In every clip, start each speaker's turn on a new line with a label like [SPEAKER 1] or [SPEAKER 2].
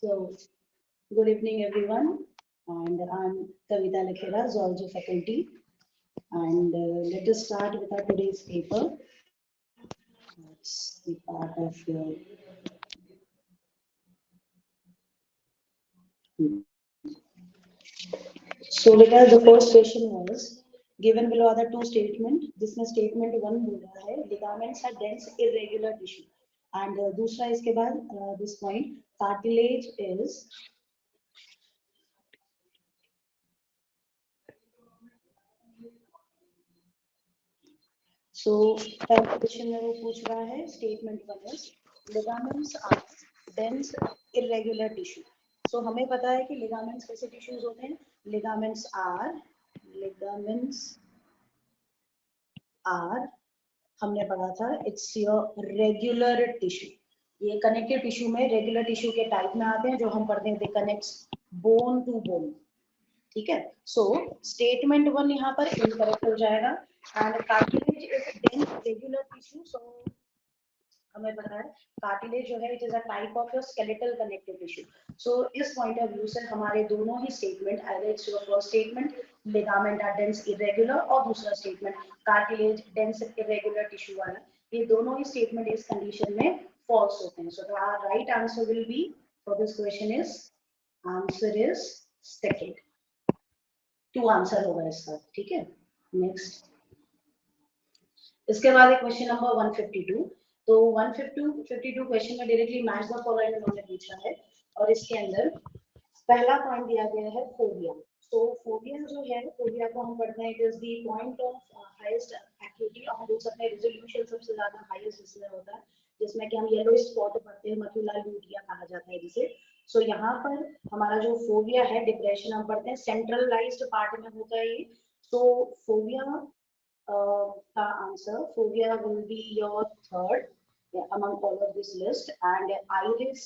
[SPEAKER 1] So, good evening, everyone. And I'm Kavita Lakhera, Zoology faculty. And let us start with our today's paper. That's the part of your. So, because the first question was given below are the two statement. जिसमें statement one बोल रहा है ligaments are dense irregular tissue. And दूसरा इसके बाद this point cartilage is So, पहला question में वो पूछ रहा है statement one is ligaments are dense irregular tissue. So हमें पता है कि लिगामेंट्स कैसे टिश्यूज होते हैं. लिगामेंट्स आर हमने पढ़ा था इट्स योर रेगुलर टिश्यू. ये कनेक्टिव टिश्यू में रेगुलर टिश्यू के टाइप में आते हैं जो हम पढ़ते हैं दे कनेक्ट्स बोन टू बोन. ठीक है. सो स्टेटमेंट वन यहाँ पर इनकरेक्ट हो जाएगा. And cartilage is dense regular tissue. So हमें पता है कार्टिलेज जो है it is a type of your skeletal connective tissue. So इस पॉइंट ऑफ व्यू से हमारे दोनों ही statement either it's your first statement ligament are dense irregular और दूसरा statement cartilage dense irregular tissue वाला, ये दोनों ही स्टेटमेंट इस कंडीशन में फॉल्स होते हैं. So the right answer will be for this question is answer is second. 2 answer होगा इसका. ठीक है. नेक्स्ट इसके बाद एक क्वेश्चन नंबर 152. तो 152 क्वेश्चन में डायरेक्टली मैच द फॉलोइंग उन्होंने पूछा है और इसके अंदर पहला पॉइंट दिया गया है फोबिया. तो फोबिया जो है फोबिया को हम पढ़ते हैं it is the point of highest activity. हम बोल सकते हैं रिजोल्यूशन सबसे ज्यादा हाईएस्ट इसमें होता है जिसमें कि हम येलो स्पॉट पढ़ते हैं मक्यूला ल्यूटिया कहा जाता है जिसे. सो यहाँ पर हमारा जो फोबिया है डिप्रेशन हम पढ़ते हैं सेंट्रलाइज्ड पार्ट में होता है ये. तो फोबिया का answer phobia will be your third among all of this list and iris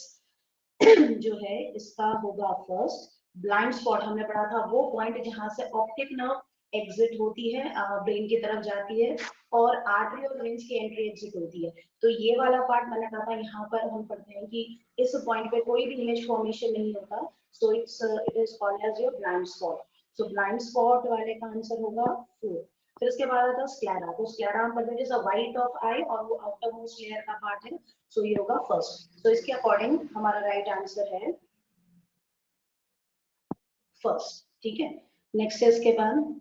[SPEAKER 1] जो है इसका होगा फर्स्ट. ब्लाइंड स्पॉट हमने पढ़ा था वो पॉइंट जहां से ऑप्टिक नर्व एग्जिट होती है ब्रेन की तरफ जाती है और आर्टरी और वेन्स की एंट्री एग्जिट होती है. तो ये वाला पार्ट मैंने कहा था यहाँ पर हम पढ़ते हैं कि इस पॉइंट पे कोई भी इमेज फॉर्मेशन नहीं होता. So it is called as your blind spot. So blind spot वाले का आंसर होगा 4. फिर इसके बाद आता है स्क्लेरा. तो स्क्लेरा हम पढ़ते हैं जैसा व्हाइट ऑफ आई और वो आउटर मोस्ट लेयर का पार्ट है. सो ये होगा फर्स्ट. तो इसके अकॉर्डिंग हमारा राइट आंसर है फर्स्ट. ठीक है. नेक्स्ट है इसके बाद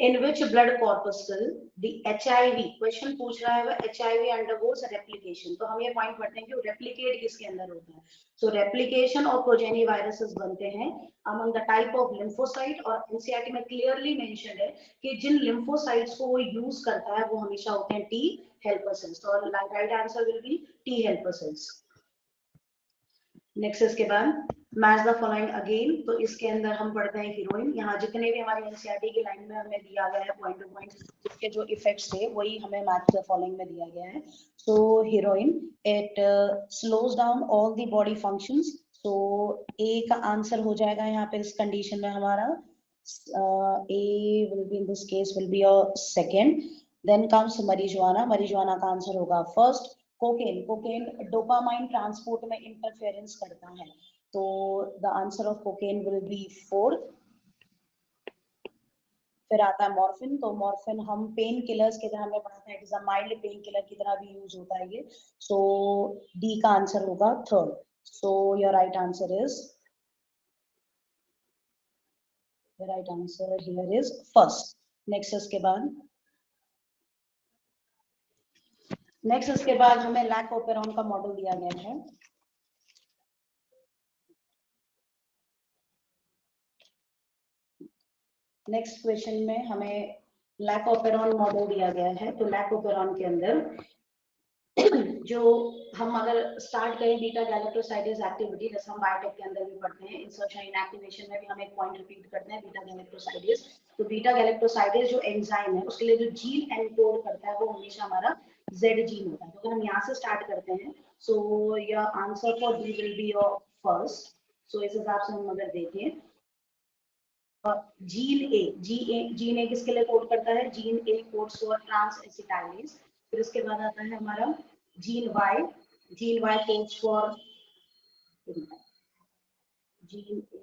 [SPEAKER 1] in which blood corpuscle the HIV question पूछ रहा है वो HIV undergoes replication. तो हम ये पॉइंट पढ़ते हैं कि रेप्लिकेट किसके अंदर होता है. सो रेप्लिकेशन और प्रोजेनी वायरसेस बनते हैं among the type of lymphocyte और एनसीईआरटी में क्लियरली मेंशन्ड है कि जिन lymphocytes को वो यूज करता है वो हमेशा होते हैं T helper cells. तो right answer will B T helper cells. Next इसके बाद मैच द फॉलोइंग अगेन. तो इसके अंदर हम पढ़ते हैं हीरोइन. यहाँ जितने भी हमारे एनसीईआरटी की लाइन में हमें दिया गया है पॉइंट टू पॉइंट इसके जो इफेक्ट्स थे वही हमें मैच द फॉलोइंग में दिया गया है. So heroin it slows down all the body functions. So A का आंसर हो जाएगा यहाँ पे इस कंडीशन में हमारा A will be in this case will be your second. Then comes marijuana. marijuana का आंसर होगा फर्स्ट. कोकेन डोपामाइन ट्रांसपोर्ट में इंटरफेरेंस करता है. तो the answer of cocaine will be 4. फिर आता है मॉर्फिन. तो मॉर्फिन हम पेन किलर्स की तरह हमें पढ़ा था it is a mild pain killer की तरह भी यूज होता है ये. सो डी का आंसर होगा third. So your right answer here is first. Next इसके बाद हमें लैक ओपेरॉन का मॉडल दिया गया है. नेक्स्ट क्वेश्चन में हमें लैक ओपेरॉन मॉडल दिया गया है. तो लैक ओपेरॉन के अंदर जो हम अगर स्टार्ट करें बीटा गैलेक्टोसाइडेज एक्टिविटी जैसे हम बायोटेक के अंदर भी पढ़ते हैं इंसर्शन इनएक्टिवेशन में भी हम एक पॉइंट रिपीट करते हैं बीटा गैलेक्टोसाइडेज. तो बीटा गैलेक्टोसाइडेज जो एंजाइम है उसके लिए जो जीन एनकोड करता है वो हमेशा हमारा जेड जीन होता है. तो अगर हम यहाँ से स्टार्ट करते हैं so your answer for D will be your first. So इस हिसाब से हम अगर देखें जीन ए किसके लिए कोड करता है. Gene A codes for transacetylase. फिर उसके बाद आता है हमारा gene Y codes for gene A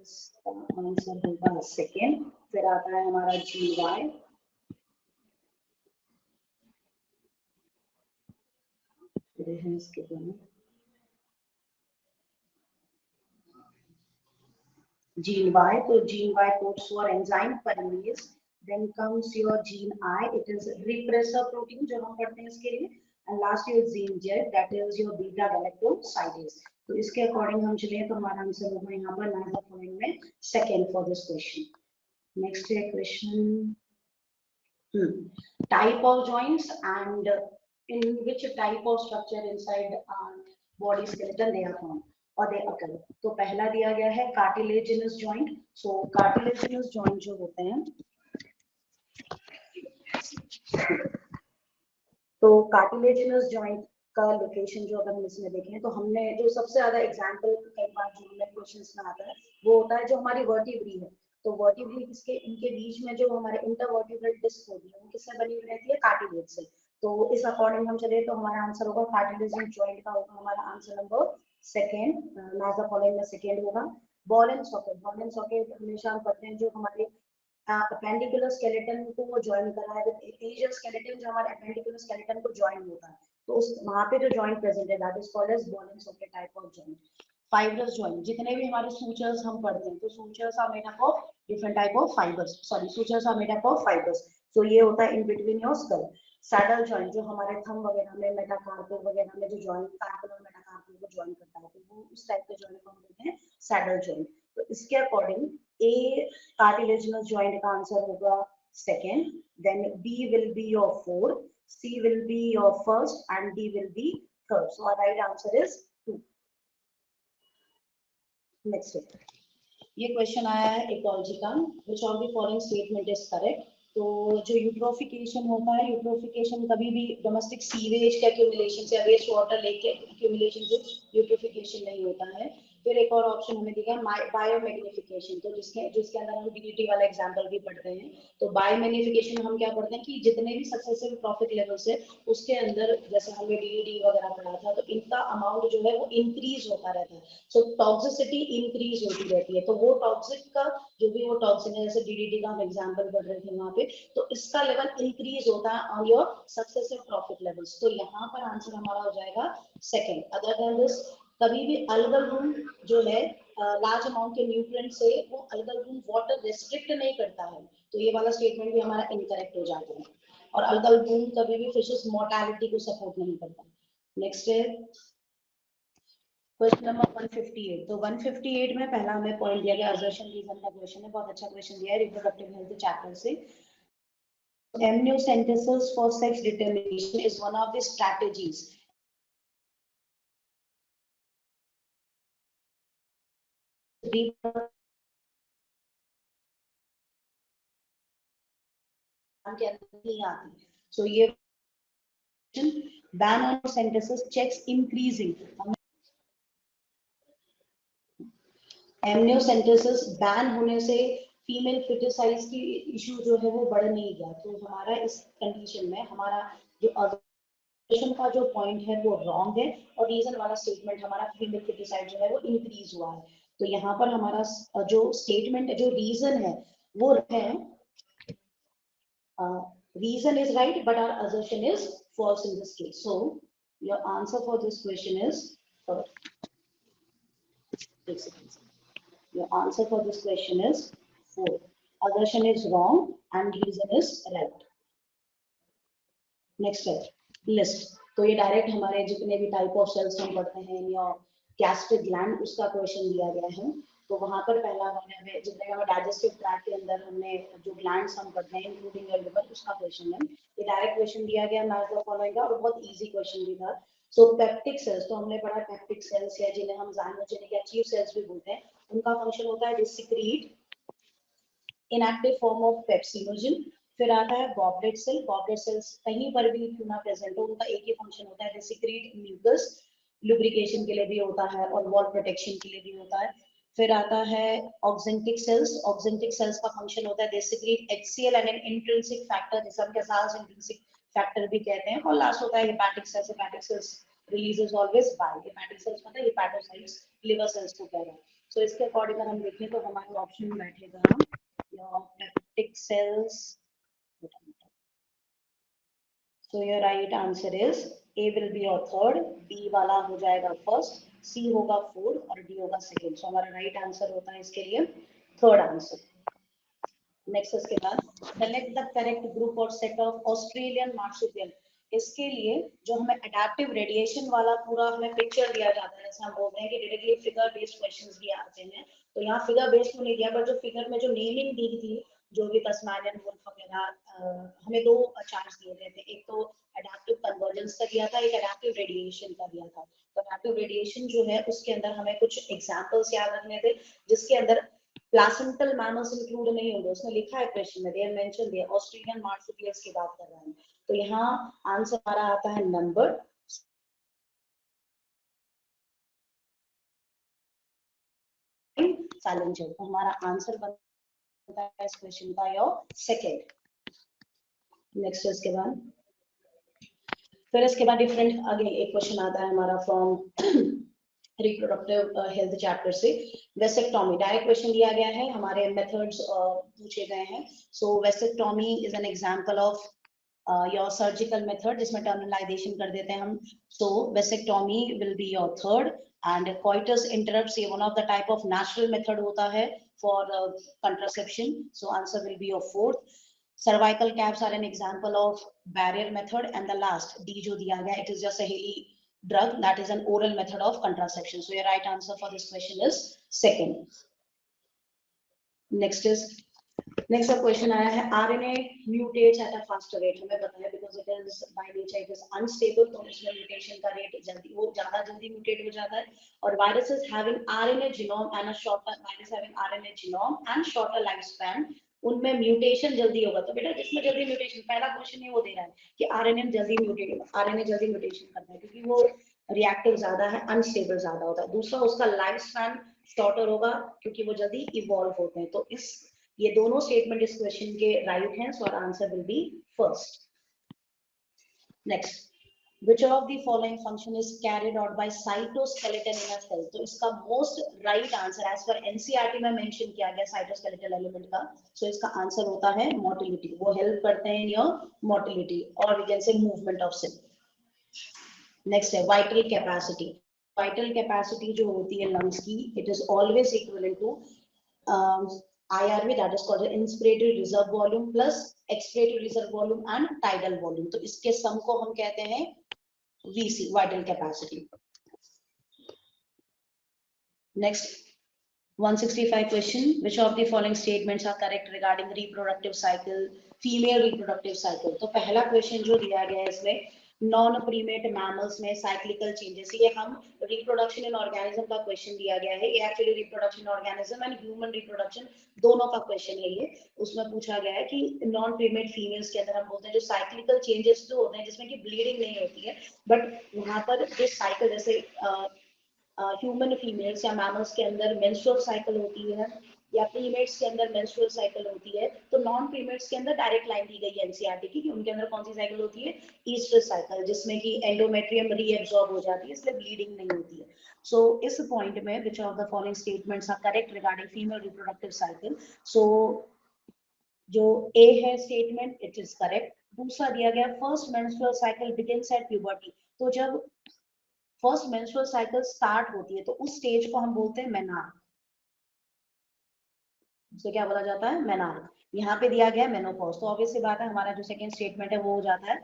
[SPEAKER 1] इसका आंसर होगा सेकेंड। फिर आता है हमारा जीन वाई, इसके दोनों gene Y, तो gene Y codes for enzyme polymerase. Then comes your gene I, it is repressor protein जो हम पढ़ते हैं इसके लिए, and last your gene Z, that is your beta galactosidase. तो इसके अकॉर्डिंग हम चले तो हमारा आंसर होगा यहाँ पर नाइन ऑफ फॉलोइंग में second for this question. Next है question, type of joints and in which type of structure inside body skeleton they are found or they occur. तो पहला दिया गया है कार्टिलेजिनस जॉइंट। सो कार्टिलेजिनस जॉइंट जो होते हैं, तो कार्टिलेजिनस जॉइंट का लोकेशन जो अगर हम इसमें देखें तो हमने जो सबसे ज्यादा एग्जांपल कई बार जो हमें क्वेश्चंस में आता है वो होता है जो हमारी वर्टिब्री है। तो वर्टिब्री इसके इनके बीच में जो हमारे इंटरवर्टिब्रल डिस्क होती है वो किससे बनी हुई रहती है, कार्टिलेज से। तो इस अकॉर्डिंग हम चले तो हमारा आंसर होगा कार्टिलेजिनस जॉइंट का होगा हमारा answer number second, match the following में सेकेंड होगा। Ball and socket, ball and socket हमेशा हम पढ़ते हैं जो हमारे अपेंडिकुलर स्केलेटन को वो ज्वाइन कर रहा है विद एपिजियल स्केलेटन, जो हमारे अपेंडिकुलर स्केलेटन को ज्वाइन होता है, तो उस वहां पे जो जॉइंट प्रेजेंट है that is called as ball and socket type of joint. Fibrous joint, जितने भी हमारे सूचर्स हम पढ़ते हैं तो sutures are made up of different type of fibres, sorry sutures are made up of fibres. तो ये होता है in between your skull. Saddle joint, जो हमारे थंब वगैरह में मेटाकार्पल वगैरह में जो जॉइंट कार्पल और मेटाकार्पल को ज्वाइन करता है तो वो उस टाइप के जॉइंट को हम कहते हैं सैडल जॉइंट। तो इसके अकॉर्डिंग ए कार्टिलेजिनस जॉइंट का आंसर होगा second, then B will be your fourth, C will be your first and D will be third. So our right answer is 2। Next ये question आया है ecology का, which of the following statement is correct. तो जो eutrophication होता है, eutrophication कभी भी डोमेस्टिक सीवेज के एक्यूमुलेशन से या वेस्ट वाटर लेक के एक्यूमुलेशन से यूट्रोफिकेशन नहीं होता है। फिर एक और ऑप्शन हमें दिखा बायोमैग्निफिकेशन, तो जिसके अंदर हम डीडीटी वाला एग्जांपल भी पढ़ते हैं। तो बायोमैग्निफिकेशन हम क्या पढ़ते हैं कि जितने भी सक्सेसिव ट्रॉफिक लेवल्स है उसके अंदर, जैसे हमने डीडीटी वगैरह पढ़ा था, तो इनका अमाउंट जो है वो इंक्रीज होता रहता है। सो टॉक्सिसिटी इंक्रीज होती रहती है। तो वो टॉक्सिक का जो भी वो टॉक्सिन है, जैसे डीडीटी का हम एग्जांपल पढ़ रहे थे वहां पे, तो इसका लेवल इंक्रीज होता है on your successive trophic levels. तो यहाँ पर आंसर हमारा हो जाएगा सेकेंड। अदर देन दिस, कभी भी अल्गल रूम जो है लार्ज अमाउंट के न्यूट्रिएंट से वो अल्गल रूम वाटर रिस्ट्रिक्ट नहीं करता है, तो ये वाला स्टेटमेंट भी हमारा इनकरेक्ट हो जाता है। और अल्गल रूम कभी भी फिशेस मोर्टेलिटी को सपोर्ट नहीं करता। नेक्स्ट है क्वेश्चन नंबर 158। तो 158 में पहला हमें पॉइंट दिया गया असर्शन रीजन का क्वेश्चन है, बहुत अच्छा क्वेश्चन दिया है रिप्रोडक्टिव हेल्थ चैप्टर से। amniocentesis for sex determination is one of the strategies के अंदर नहीं आती। सो ये ban on synthesis checks increasing, amniocentesis ban होने से फीमेल फिटिसाइज की इशू जो है वो बढ़ नहीं गया। तो हमारा इस कंडीशन में हमारा जो ऑब्जर्वेशन का जो पॉइंट है वो रॉन्ग है और रीजन वाला स्टेटमेंट हमारा फीमेल फिटिसाइड जो है वो इंक्रीज हुआ है। तो यहाँ पर हमारा जो स्टेटमेंट है, जो रीजन है वो है reason is right but our assertion is false in this case. So your answer for this question is your answer for this question is 4. Assertion is wrong and reason is right. Next है list। तो ये direct हमारे जितने भी type of sales हम पढ़ते हैं या गैस्ट्रिक ग्लैंड उसका क्वेश्चन दिया गया है। तो वहां पर पहला हमें जितने हमें डाइजेस्टिव ट्रैक्ट के अंदर हमने जो ग्लैंड्स हम पढ़ते हैं इंक्लूडिंग योर लिवर, उसका क्वेश्चन है। ये डायरेक्ट क्वेश्चन दिया गया मैच द फॉलोइंग का और बहुत इजी क्वेश्चन भी था। सो पेप्टिक सेल्स, तो हमने पढ़ा पेप्टिक सेल्स या जिन्हें हम ज़ाइमोजेनिक या चीफ सेल्स भी बोलते हैं, उनका फंक्शन होता है to secrete inactive form of pepsinogen. फिर आता है गॉबलेट सेल। गॉबलेट सेल्स कहीं पर भी क्यों ना प्रेजेंट हो, उनका एक ही फंक्शन होता है, दे सीक्रेट म्यूकस, लुब्रिकेशन के लिए भी होता है और वॉल प्रोटेक्शन के लिए भी होता है। फिर आता है ऑक्जेंटिक सेल्स। ऑक्जेंटिक सेल्स का फंक्शन होता है they secrete HCl and an intrinsic factor, जिसे हम कैसाल्स इंट्रिंसिक फैक्टर भी कहते हैं। और लास्ट होता है hepatic cells. Hepatic cells releases always by hepatic cells, मतलब हेपेटोसाइट्स लिवर सेल्स को कह रहा है। सो इसके अकॉर्डिंग अगर हम देखें तो हमारे ऑप्शन में बैठेगा your hepatic sales. So your right answer is A will be your third, B वाला हो जाएगा first, C होगा fourth और D होगा second. So हमारा right answer होता है इसके लिए third answer. Next इसके बाद select the correct group or set of Australian marsupial. इसके लिए जो हमें adaptive radiation वाला पूरा हमें picture दिया जाता है, जैसे हम बोलते हैं कि directly figure based questions भी आते हैं, तो यहाँ figure based तो नहीं दिया, पर जो figure में जो naming दी थी, जो भी तस्मानियन वुल्फ वगैरह, हमें दो चार्ज दिए गए थे, एक तो एडेप्टिव कन्वर्जेंस का दिया था, एक एडेप्टिव रेडिएशन का दिया था। तो एडेप्टिव रेडिएशन जो है उसके अंदर हमें कुछ एग्जांपल्स याद रखने थे, जिसके अंदर प्लासेंटल मैमल्स इंक्लूड नहीं होंगे। उसमें लिखा है क्वेश्चन में, देयर मेंशन दिया ऑस्ट्रेलियन मार्सुपियल्स की बात कर रहे हैं, तो यहाँ आंसर हमारा आता है नंबर साइलेंजर। तो हमारा आंसर बनता है इस क्वेश्चन का योर सेकंड। नेक्स्ट इसके बाद फिर इसके बाद डिफरेंट अगेन एक क्वेश्चन आता है हमारा फ्रॉम रिप्रोडक्टिव हेल्थ चैप्टर से, वेसेक्टोमी। डायरेक्ट क्वेश्चन दिया गया है, हमारे मेथड्स पूछे गए हैं। So vasectomy is an example of your surgical method, जिसमें टर्मिनलाइजेशन कर देते हैं हम। So vasectomy will be your third and coitus interruptus ये one of the type of natural method होता है for contraception, so answer will be your fourth. Cervical caps are an example of barrier method, and the last D जो दिया गया, it is just a Haley drug, that is an oral method of contraception. So your right answer for this question is second. Next question आया है, RNA mutates at a faster rate. हमें बताया because it is by nature it is unstable, तो इसमें mutation का rate जल्दी, वो ज़्यादा जल्दी mutate हो जाता है। और viruses having RNA genome and a shorter virus having RNA genome and shorter lifespan, उनमें म्यूटेशन जल्दी होगा। तो बेटा जिसमें जल्दी म्यूटेशन, पहला क्वेश्चन ये वो दे रहा है कि आरएनए जल्दी म्यूटेशन करता है क्योंकि वो रिएक्टिव ज्यादा है, अनस्टेबल ज्यादा होता है। दूसरा उसका लाइफ स्पैन शॉर्टर होगा क्योंकि वो जल्दी इवॉल्व होते हैं। तो ये दोनों स्टेटमेंट इस क्वेश्चन के राइट हैं, so our answer will be first. Next, which of the following function is carried out by cytoskeleton in a cell? तो इसका most right answer as per NCERT में mention किया गया cytoskeletal element का, so इसका answer होता है motility। वो help करते हैं your motility or we can say movement of cell। Next है vital capacity। vital capacity जो होती है lungs की, it is always equivalent to IRV, that is called inspiratory reserve volume plus expiratory reserve volume and tidal volume। तो इसके सम को हम कहते हैं VC, vital capacity। Next, 165 question, which of the following statements are correct regarding reproductive cycle, female reproductive cycle? तो पहला question जो दिया गया है इसमें, नॉन प्रीमेट मैमल्स में साइक्लिकल चेंजेस, ये हम रिप्रोडक्शन इन ऑर्गेनिज्म का क्वेश्चन दिया गया है। ये actually reproduction organism and human reproduction दोनों का क्वेश्चन है ये। उसमें पूछा गया है कि नॉन प्रीमेट फीमेल्स के अंदर हम बोलते हैं जो साइक्लिकल चेंजेस जो होते हैं जिसमें कि ब्लीडिंग नहीं होती है, बट वहां पर जो साइकिल जैसे ह्यूमन फीमेल्स या मैमल्स के अंदर मेंस्ट्रुअल साइकिल होती है या प्रीमेट्स के अंदर मेंस्ट्रुअल साइकिल होती है, तो नॉन प्रीमेट्स के अंदर डायरेक्ट लाइन दी गई है एनसीईआरटी की कि उनके अंदर कौन सी साइकिल होती है, ईस्ट्रस साइकिल, जिसमें कि एंडोमेट्रियम रीएब्सॉर्ब हो जाती है, इसलिए ब्लीडिंग नहीं होती है। सो इस पॉइंट में which of the following statements are correct regarding female reproductive cycle? So जो ए है स्टेटमेंट, इट इज करेक्ट। दूसरा दिया गया first menstrual cycle begins at puberty, तो जब फर्स्ट मेंस्ट्रुअल साइकिल स्टार्ट होती है तो उस स्टेज को हम बोलते हैं मेनार्क। उसे क्या बोला जाता है? मेनार्क। यहाँ पे दिया गया मेनोपॉज, तो ऑब्वियस सी बात है हमारा जो सेकंड स्टेटमेंट है वो हो जाता है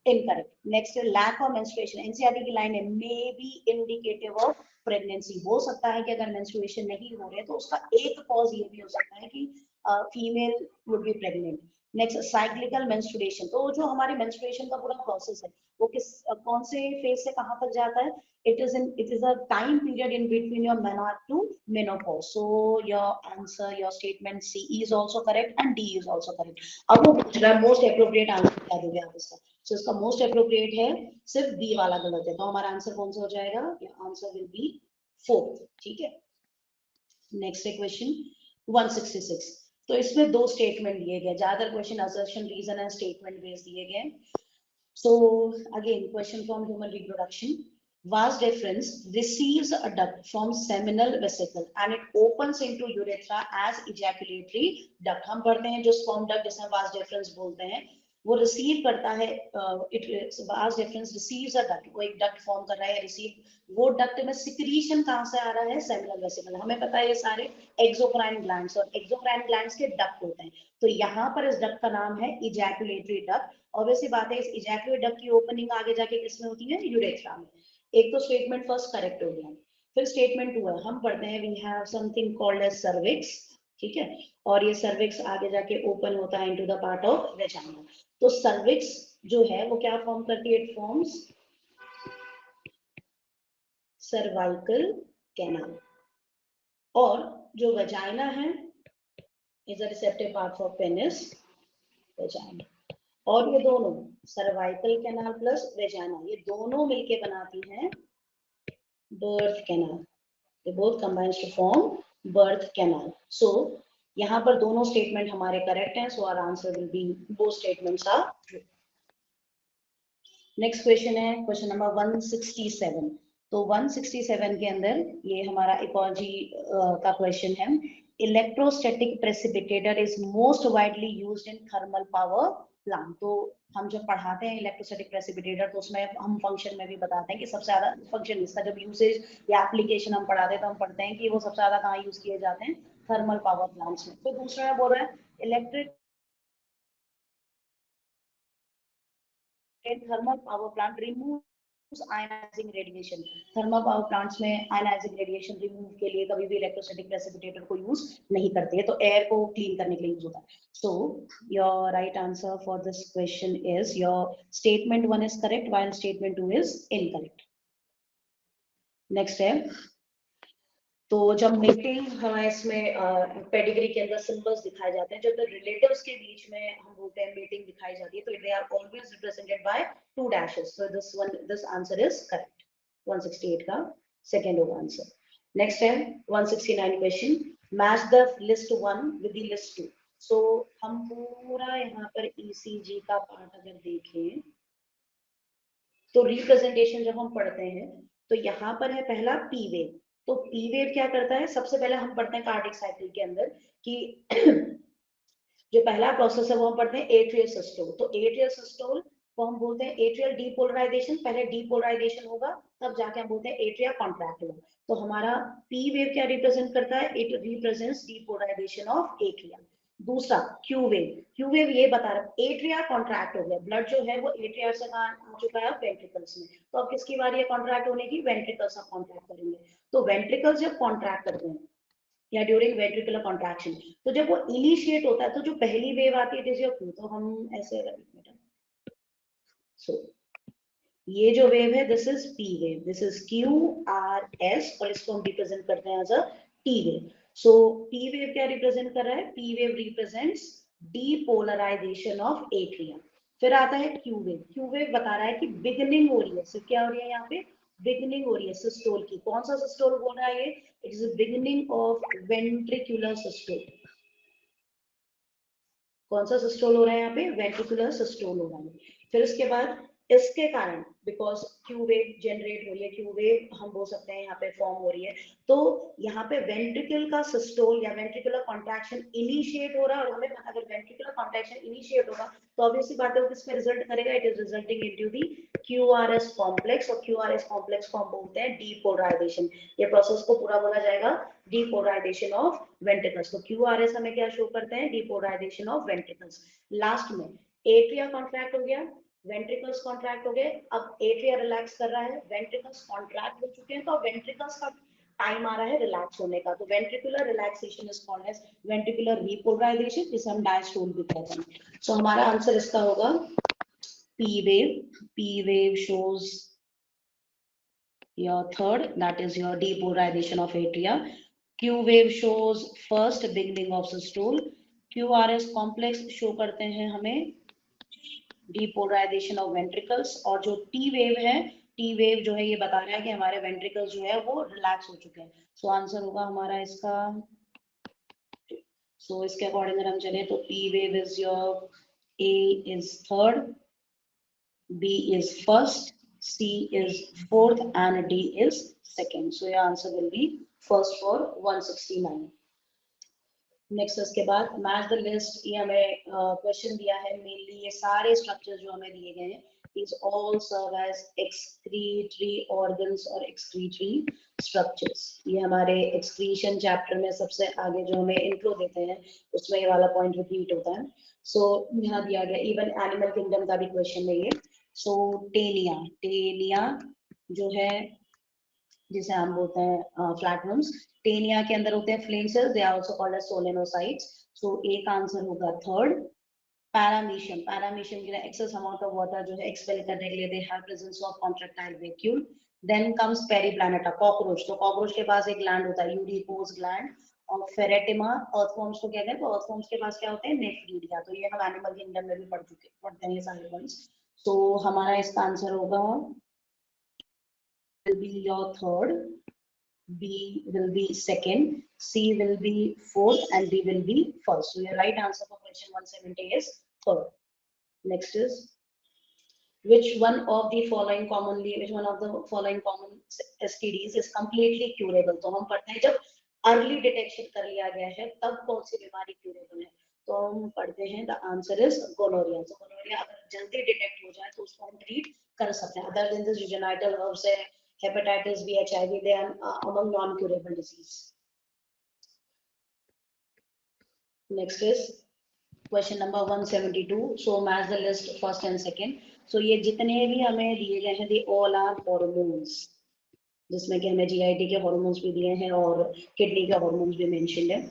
[SPEAKER 1] incorrect. Next, lack of menstruation, NCERT की लाइन है may be indicative of pregnancy. हो सकता है कि अगर मेंस्ट्रुएशन नहीं हो रहे तो उसका एक कॉज ये भी हो सकता है कि female would be pregnant. Next, cyclical menstruation, तो जो हमारे मेंस्ट्रुएशन का पूरा प्रोसेस है वो कौन से फेज से कहां तक जाता है? it is a time period in between your menarche to menopause. So your answer, your statement C is also correct and D is also correct. अब वो पूछ रहा है मोस्ट एप्रोप्रिएट आंसर क्या दोगे आप इसका? So इसका मोस्ट एप्रोप्रिएट है, सिर्फ B वाला गलत है, तो हमारा आंसर कौन सा हो जाएगा? Answer will be 4। ठीक है, नेक्स्ट है क्वेश्चन 166। तो इसमें दो स्टेटमेंट दिए गए, ज्यादातर question assertion reason and statement based दिए गए। So again, question from human reproduction. Vas deferens receives a duct from seminal vesicle and it opens into urethra as ejaculatory duct. हम पढ़ते हैं जो sperm duct जिसे vas deferens बोलते हैं, वो रिसीव करता है, vas deferens receives a duct, वो एक duct form कर रहा है, receive, वो duct में secretion कहाँ से आ रहा है, seminal vesicle. हमें पता है ये सारे exocrine glands और exocrine glands के duct होते हैं, तो यहाँ पर इस duct का नाम है ejaculatory duct. ऑब्वियसली बात है, इस इजैकुलेट डक्ट की ओपनिंग आगे जाके किसमें होती है, यूरेथ्रा में. एक तो स्टेटमेंट फर्स्ट करेक्ट हो गया. फिर स्टेटमेंट 2 है, हम पढ़ते हैं we have something called as cervix, ठीक है, और ये सर्विक्स आगे जाके ओपन होता है into the part of vagina. तो सर्विक्स जो है वो क्या फॉर्म करती है, इट फॉर्म्स सर्वाइकल कैनाल, और जो वेजाइना है is a receptive part for penis, vagina, और ये दोनों सर्वाइकल कैनाल प्लस वेजाइना, ये दोनों मिलके बनाती हैं birth canal. They both combines to form birth canal. So यहाँ पर दोनों स्टेटमेंट हमारे करेक्ट हैं. So our answer will be both statements are true. Next question है क्वेश्चन नंबर 167. तो 167 के अंदर ये हमारा इकोलॉजी का क्वेश्चन है. Electrostatic precipitator is most widely used in thermal power plant. तो हम जब पढ़ाते हैं इलेक्ट्रोस्टैटिक प्रेसिपिटेटर तो उसमें हम फंक्शन में भी बताते हैं कि सबसे ज्यादा फंक्शन इसका जब यूसेज या एप्लीकेशन हम पढ़ाते हैं तो हम पढ़ते हैं कि वो सबसे ज्यादा कहाँ यूज किए जाते हैं, थर्मल पावर प्लांट्स में. तो दूसरा बोल रहा है electric thermal power plant removes ionizing radiation. thermal power plants में ionizing radiation remove के लिए कभी भी electrostatic precipitator को use नहीं करते हैं, तो air को clean करने के लिए use होता है. So your right answer for this question is your statement 1 is correct while statement 2 is incorrect. Next है, तो जब मेटिंग हमारे इसमें पेडिग्री के अंदर सिंबल्स दिखाए जाते हैं, जब रिलेटिव्स के बीच में हम बोलते हैं मेटिंग दिखाई जाती है, तो they are always represented by two dashes. So this answer is correct. 168 का सेकंड होगा आंसर. नेक्स्ट है 169 question. Match the list 1 with the list 2. So हम पूरा यहाँ पर ईसीजी का पार्ट अगर देखें तो रिप्रेजेंटेशन जब हम पढ़ते हैं तो यहाँ पर है पहला पी वेव. तो पी वेव क्या करता है, सबसे पहले हम पढ़ते हैं कार्डिक साइकिल के अंदर कि जो पहला प्रोसेस है वो हम पढ़ते हैं एट्रियल सिस्टोल. तो एट्रियल सिस्टोल को हम बोलते हैं एट्रियल डीपोलराइजेशन. पहले डीपोलराइजेशन होगा तब जाके हम बोलते हैं एट्रिया कॉन्ट्रैक्ट होगा. तो हमारा पी वेव क्या रिप्रेजेंट करता है, it represents depolarization of atria. दूसरा क्यू वेव. क्यू वेव ये बता रहा है एट्रिया कॉन्ट्रैक्ट हो गया, ब्लड जो है वो एट्रिया से आ चुका है वेंट्रिकल्स में. तो अब किसकी बारी है कॉन्ट्रैक्ट होने की, वेंट्रिकल्स अब कॉन्ट्रैक्ट करेंगे. तो वेंट्रिकल्स जब कॉन्ट्रैक्ट करते हैं या ड्यूरिंग वेंट्रिकुलर कॉन्ट्रैक्शन, तो जब वो इनिशिएट होता है तो जो पहली वेव आती है इट इज योर क्यू. तो हम ऐसे सो ये जो वेव है this is P wave, this is Q R S, और इसको हम रिप्रेजेंट करते हैं as a T wave. So T wave क्या रिप्रेजेंट कर रहा है, P wave represents depolarization of atria. फिर आता है क्यू वेव. क्यू वेव बता रहा है कि बिगनिंग हो रही है. सिर्फ क्या हो रही है यहाँ पे, बिगनिंग हो रही है सिस्टोल की. कौन सा सिस्टोल बोल रहा है ये, it is beginning of ventricular systole. कौन सा सिस्टोल हो रहा है यहाँ पे, वेंट्रिकुलर सिस्टोल हो रहा है. फिर उसके बाद इसके कारण बिकॉज क्यू वेव जनरेट हो रही है, क्यू वेव हम बोल सकते हैं यहाँ पे फॉर्म हो रही है, तो यहाँ पे वेंट्रिकल का सिस्टोल या वेंट्रिकुलर कॉन्ट्रैक्शन इनिशिएट हो रहा है. और हमें पता अगर वेंट्रिकुलर कॉन्ट्रैक्शन इनिशिएट होगा तो ऑब्वियसली बात है वो किस पे रिजल्ट करेगा, it is resulting into the QRS complex. और क्यूआरएस कॉम्प्लेक्स को हम बोलते हैं डीपोलराइजेशन. ये प्रोसेस को पूरा बोला जाएगा डीपोलराइजेशन ऑफ वेंट्रिकल्स. तो क्यूआरएस हमें क्या शो करते हैं, डीपोलराइजेशन ऑफ वेंट्रिकल्स. लास्ट में एट्रिया कॉन्ट्रैक्ट हो गया, वेंट्रिकल्स कॉन्ट्रैक्ट हो गए, अब एट्रिया रिलैक्स कर रहा है, वेंट्रिकल्स कॉन्ट्रैक्ट हो चुके हैं, तो वेंट्रिकल्स का टाइम आ रहा है रिलैक्स होने का. तो ventricular relaxation is called as ventricular repolarization, जिसे हम डायस्टोल भी कहते हैं. सो हमारा आंसर इसका होगा P wave. P wave shows your third, that is your depolarization of atria. Q wave shows first beginning of systole. QRS complex show करते हैं हमें depolarization of ventricles. और जो T wave है, T wave जो है ये बता रहा है कि हमारे ventricles जो है वो रिलैक्स हो चुके हैं. सो आंसर होगा हमारा इसका. सो इसके अकॉर्डिंग अगर हम चले तो P wave is your A is third, B is first, C is fourth, and D is second. So your answer will be first for 169. Next उसके बाद मैच द लिस्ट, ये हमें क्वेश्चन दिया है। मेनली ये सारे स्ट्रक्चर जो हमें दिए गए हैं, these all serve as excretory organs और excretory structures। ये हमारे excretion चैप्टर में सबसे आगे जो हमें इंट्रो देते हैं उसमें ये वाला पॉइंट रिपीट होता है। सो यहाँ दिया गया, इवन एनिमल किंगडम का भी क्वेश्चन है ये। सो टेनिया, टेनिया जो है जिसे हम बोलते हैं फ्लैटवर्म्स, टेनिया के अंदर होते हैं flame cells, they are also called as solenocytes. So एक आंसर होगा थर्ड। पैरामीशियम, पैरामीशियम के लिए एक्सेस अमाउंट ऑफ वाटर जो है एक्सपेल करने के लिए they have presence of contractile vacuole. Then comes Periplaneta, cockroach, तो कॉकरोच के पास एक ग्लैंड होता है यूरिपोज ग्लैंड। और फेरेटिमा, अर्थवॉर्म्स को कहते हैं, तो अर्थवॉर्म्स के पास क्या होते हैं, नेफ्रीडिया। तो ये हम एनिमल किंगडम में भी पढ़ते हैं ये सारे पॉइंट्स। तो हमारा इसका आंसर होगा will be your third, B will be second, C will be fourth, and D will be first. So your right answer for question 170 is third. Next is which one of the following common STDs is completely curable? तो हम पढ़ते हैं जब early detection कर लिया गया है तब कौन सी बीमारी क्यूरेबल है, तो हम पढ़ते हैं द आंसर इज गोनोरिया। तो गोनोरिया अगर जल्दी डिटेक्ट हो जाए तो उसको हम ट्रीट कर सकते हैं। अदर देन दिस जो जेनाइटल हर्ब्स है, hepatitis B, HIV, they are among non-curable disease. Next is question number 172. So match the list first and second. So ये जितने भी हमें दिए गए हैं, they all are hormones, जिसमें कि हमें GIT के hormones भी दिए हैं और kidney के hormones भी mentioned है,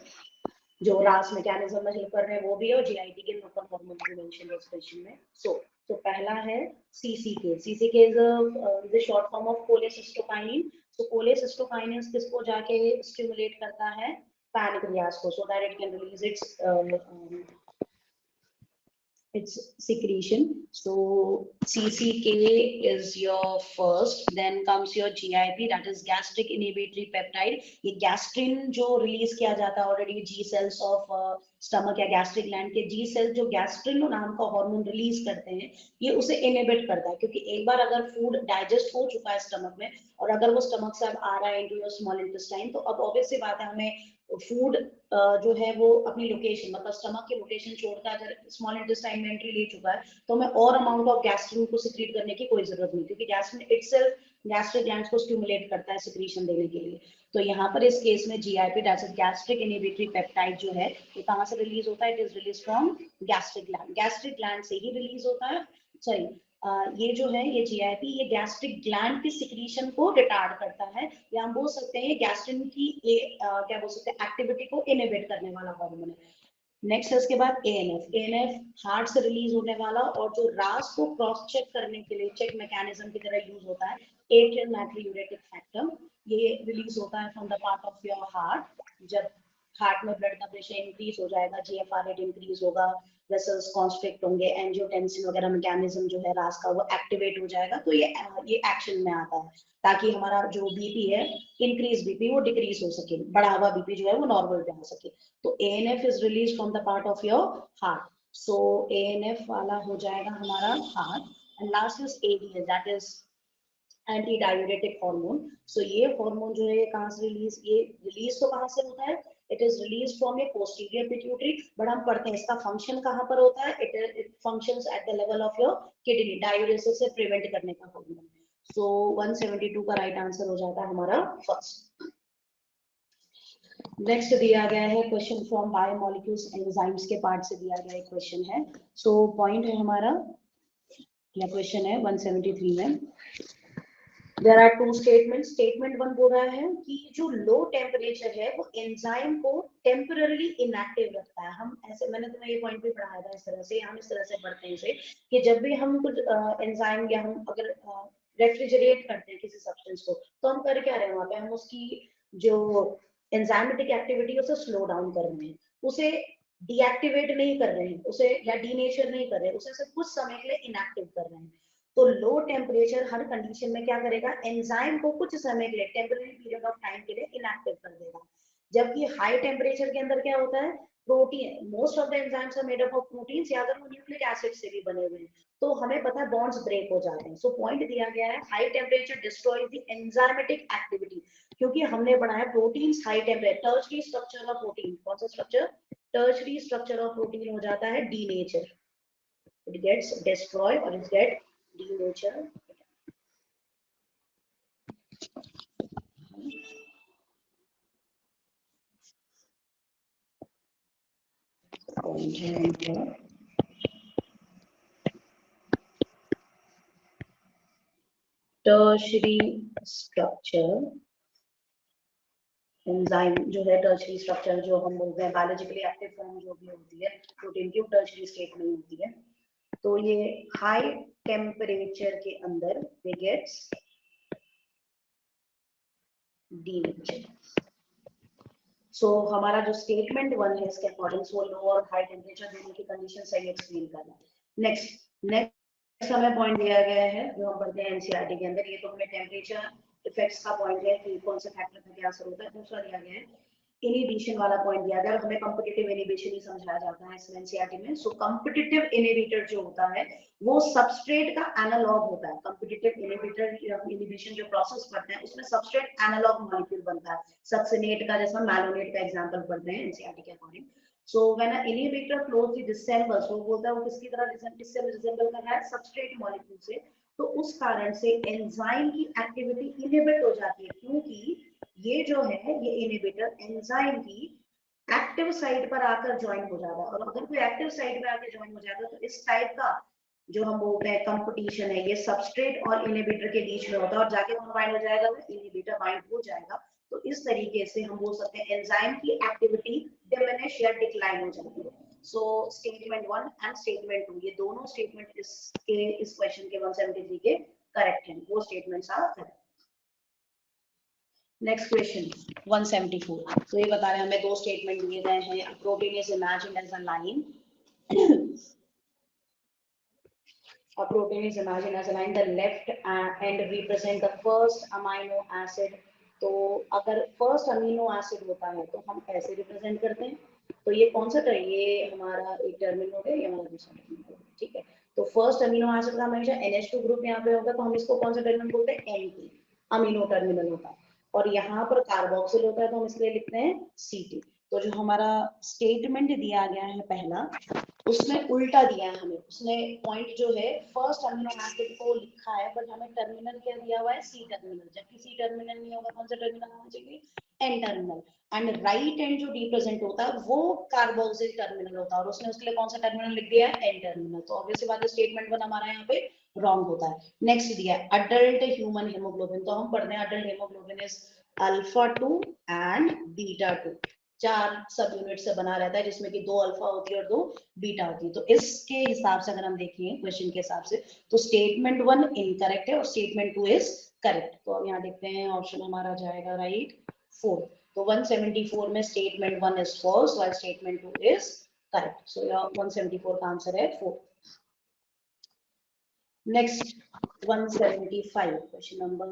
[SPEAKER 1] जो रास मैकेनिज्म में हेल्प कर रहे हैं वो भी है, और GIT के लोकल हार्मोन भी मेंशन है इस क्वेश्चन में। तो पहला है CCK। CCK is the short form of cholecystokinin. तो कोलेसिस्टोकाइनिन किसको जाके स्टिमुलेट करता है, पैनक्रियास को, so that it can release its secretion. So CCK is your first, then comes your GIP, that is gastric inhibitory peptide। ये gastrin जो release किया जाता है already G cells of stomach या गैस्ट्रिक ग्लैंड के G sales जो gastrin नाम का हार्मोन रिलीज करते हैं, ये उसे इनहिबिट करता है, क्योंकि एक बार अगर फूड डाइजेस्ट हो चुका है स्टमक में और अगर वो स्टमक से अब आ रहा है इनटू योर स्मॉल इंटेस्टाइन, तो अब ऑब्वियस सी बात है हमें फूड जो है वो अपनी लोकेशन, मतलब स्टमक की लोकेशन छोड़कर अगर स्मॉल इंटेस्टाइन में एंट्री ले चुका है तो हमें और अमाउंट ऑफ गैस्ट्रिन को सिक्रीट करने की कोई जरूरत नहीं, क्योंकि गैस्ट्रिन इटसेल्फ गैस्ट्रिक ग्लैंड्स को स्टिमुलेट करता है सिक्रीशन देने के लिए। तो यहाँ पर इस केस में GIP that is gastric inhibitory peptide जो है ये कहाँ से रिलीज होता है, it is release from gastric gland. Gastric gland से ही रिलीज होता है, सॉरी ये जो है ये GIP ये गैस्ट्रिक ग्लैंड की सिक्रीशन को रिटार्ड करता है, या हम बोल सकते हैं गैस्ट्रिन की क्या बोल सकते हैं एक्टिविटी को इनहिबिट करने वाला हार्मोन है। नेक्स्ट है उसके बाद ANF। ANF हार्ट से रिलीज होने वाला और जो रास को क्रॉस चेक करने के लिए चेक मैकेनिज्म की तरह यूज होता है, एट्रियल नाइट्रोयूरेटिक फैक्टर। ये रिलीज होता है from the part of your heart. जब हार्ट में ब्लड का प्रेशर इंक्रीज हो जाएगा, GFR रेट इंक्रीज होगा, वेसल्स कॉन्स्ट्रिक्ट होंगे, एंजियोटेंसिन वगैरह मैकेनिज्म जो है रास का वो एक्टिवेट हो जाएगा, तो ये एक्शन में आता है ताकि हमारा जो BP है, इंक्रीज BP वो डिक्रीज हो सके, बढ़ा हुआ BP जो है वो नॉर्मल पे आ सके। तो ANF is release from the part of your heart. So ANF वाला हो जाएगा हमारा heart. And last is ADH, that is anti diuretic hormone. So ये हार्मोन जो है कहाँ से रिलीज, ये रिलीज तो कहाँ से होता है, it is release from A posterior pituitary, but हम पढ़ते हैं इसका फंक्शन कहाँ पर होता है, it functions at the level of your kidney, diuresis से प्रिवेंट करने का हार्मोन। सो 172 का राइट आंसर हो जाता है हमारा फर्स्ट। नेक्स्ट दिया गया है क्वेश्चन फ्रॉम बायोमोलिक्यूल्स एंजाइम्स के पार्ट से दिया गया एक क्वेश्चन है। सो पॉइंट है हमारा या क्वेश्चन है 173 में, There are two statements. Statement 1 बोल रहा है कि जो लो टेम्परेचर है वो एंजाइम को टेम्पररी इनएक्टिव रखता है। हम ऐसे, मैंने तुम्हें ये पॉइंट भी पढ़ाया था इस तरह से, हम इस तरह से पढ़ते हैं इसे कि जब भी हम कुछ एंजाइम या हम अगर रेफ्रिजरेट करते हैं किसी सब्सटेंस को, तो हम कर क्या रहे हैं वहां पे, हम उसकी जो एंजाइमेटिक एक्टिविटी उसे स्लो डाउन कर रहे हैं, उसे डीएक्टिवेट नहीं कर रहे हैं, उसे या डीनेचर नहीं कर रहे हैं, उसे सिर्फ कुछ समय के लिए इनएक्टिव कर रहे हैं। तो लो टेम्परेचर हर कंडीशन में क्या करेगा, एंजाइम को कुछ समय के लिए टेम्पररी पीरियड ऑफ टाइम के लिए इनएक्टिव कर देगा। जबकि हाई टेम्परेचर के अंदर क्या होता है, protein, most of the enzymes are made up of proteins, या अगर वो न्यूक्लिक एसिड से भी बने हुए हैं, तो हमें पता है बॉन्ड्स ब्रेक हो जाते हैं। सो पॉइंट दिया गया है high temperature destroys the enzymatic activity, क्योंकि हमने पढ़ा है proteins high temperature, tertiary structure of protein, कौन सा structure, tertiary structure of protein हो जाता है denature, it gets destroyed or it get denatured. Tertiary structure enzyme जो है, टर्शरी स्ट्रक्चर जो हम बोलते हैं बायोलॉजिकली एक्टिव फॉर्म जो भी होती है प्रोटीन की, टर्शरी स्टेट में होती है। तो ये हाई टेम्परेचर के अंदर दे गेट्स डीनेचर। सो हमारा जो स्टेटमेंट 1 है इसके अकॉर्डिंग वो लो और हाई टेम्परेचर दोनों की कंडीशन सही एक्सप्लेन कर रहा है। नेक्स्ट हमें पॉइंट दिया गया है जो हम पढ़ते हैं एनसीईआरटी के अंदर, ये तो हमें टेम्परेचर इफेक्ट्स का पॉइंट है कि कौन से फैक्टर का क्या असर होता है। दूसरा दिया गया है इनहिबिशन वाला पॉइंट दिया गया है, हमें कॉम्पिटिटिव इनहिबिशन ही समझाया जाता है इसमें एनसीईआरटी में। सो कॉम्पिटिटिव इनहिबिटर जो होता है वो सबस्ट्रेट का एनालॉग होता है। कॉम्पिटिटिव इनहिबिटर इनहिबिशन जो प्रोसेस करते हैं उसमें सबस्ट्रेट एनालॉग मॉलिक्यूल बनता है, सक्सिनेट का जैसा मैलोनेट का एग्जांपल पढ़ते हैं एनसीईआरटी के according. So when a inhibitor flows the resembles, वो बोलता है वो किसकी तरह रिसेम्बल कर रहा है, सबस्ट्रेट मॉलिक्यूल से, तो उस कारण से एंजाइम की एक्टिविटी इनहिबिट हो जाती है, क्योंकि ये जो है ये इनहिबिटर एंजाइम की एक्टिव साइट पर आकर ज्वाइन हो जाता है। और अगर कोई एक्टिव साइट पर आकर ज्वाइन हो जाता है तो इस टाइप का जो हम बोलते हैं कंपटीशन है, ये सबस्ट्रेट और इनहिबिटर के बीच में होता है, और जाके कौन बाइंड हो जाएगा, इनहिबिटर बाइंड हो जाएगा। तो इस तरीके से हम बोल सकते हैं एंजाइम की एक्टिविटी डिमिनिश या डिक्लाइन हो जाती है। सो स्टेटमेंट 1 एंड स्टेटमेंट 2 ये दोनों स्टेटमेंट इस क्वेश्चन के 173 के करेक्ट हैं, वो statements are correct. Next question 174, तो ये बता रहे हैं हमें दो स्टेटमेंट दिए गए हैं, protein is imagined as a line, a protein is imagined as a line, the left end represent the first amino acid। तो अगर फर्स्ट अमीनो एसिड होता है तो हम ऐसे रिप्रेजेंट करते हैं, तो ये कौन सा टर्म, ये हमारा एक टर्मिनल हो गया, ये हमारा दूसरा टर्मिनल हो गया, ठीक है। तो फर्स्ट अमीनो एसिड का हमेशा NH2 ग्रुप यहाँ पे होगा, तो हम इसको कौन सा टर्मिनल बोलते हैं, NT, अमीनो टर्मिनल होता है। और यहाँ पर कार्बोक्सिल होता है तो हम इसके लिए लिखते हैं CT। तो जो हमारा स्टेटमेंट दिया गया है पहला, उसमें उल्टा दिया है हमें, उसने पॉइंट जो है फर्स्ट अमीनो एसिड को लिखा है, बट हमें टर्मिनल क्या दिया हुआ है, C टर्मिनल, जबकि C टर्मिनल नहीं होगा, कौन सा टर्मिनल होना चाहिए, N terminal. And right and जो रिप्रेजेंट होता है वो कार्बोक्सिल टर्मिनल होता है, और उसने उसके लिए कौन सा टर्मिनल लिख दिया है, N टर्मिनल। तो ऑब्वियसली बात है स्टेटमेंट 1 हमारा यहाँ पे रॉन्ग होता है। नेक्स्ट दिया है अडल्ट ह्यूमन हेमोग्लोबिन, तो हम पढ़ते हैं adult haemoglobin is alpha 2 and beta 2, 4 सब यूनिट से बना रहता है, जिसमें कि 2 अल्फा होती है और 2 बीटा होती है। तो इसके हिसाब से अगर हम देखें क्वेश्चन के हिसाब से, तो स्टेटमेंट 1 इनकरेक्ट है और स्टेटमेंट 2 इज करेक्ट। तो अब यहाँ देखते हैं ऑप्शन हमारा जाएगा राइट 4। तो 174 में statement 1 is false while statement 2 is correct. So यहाँ 174 का आंसर है 4। Next 175, question number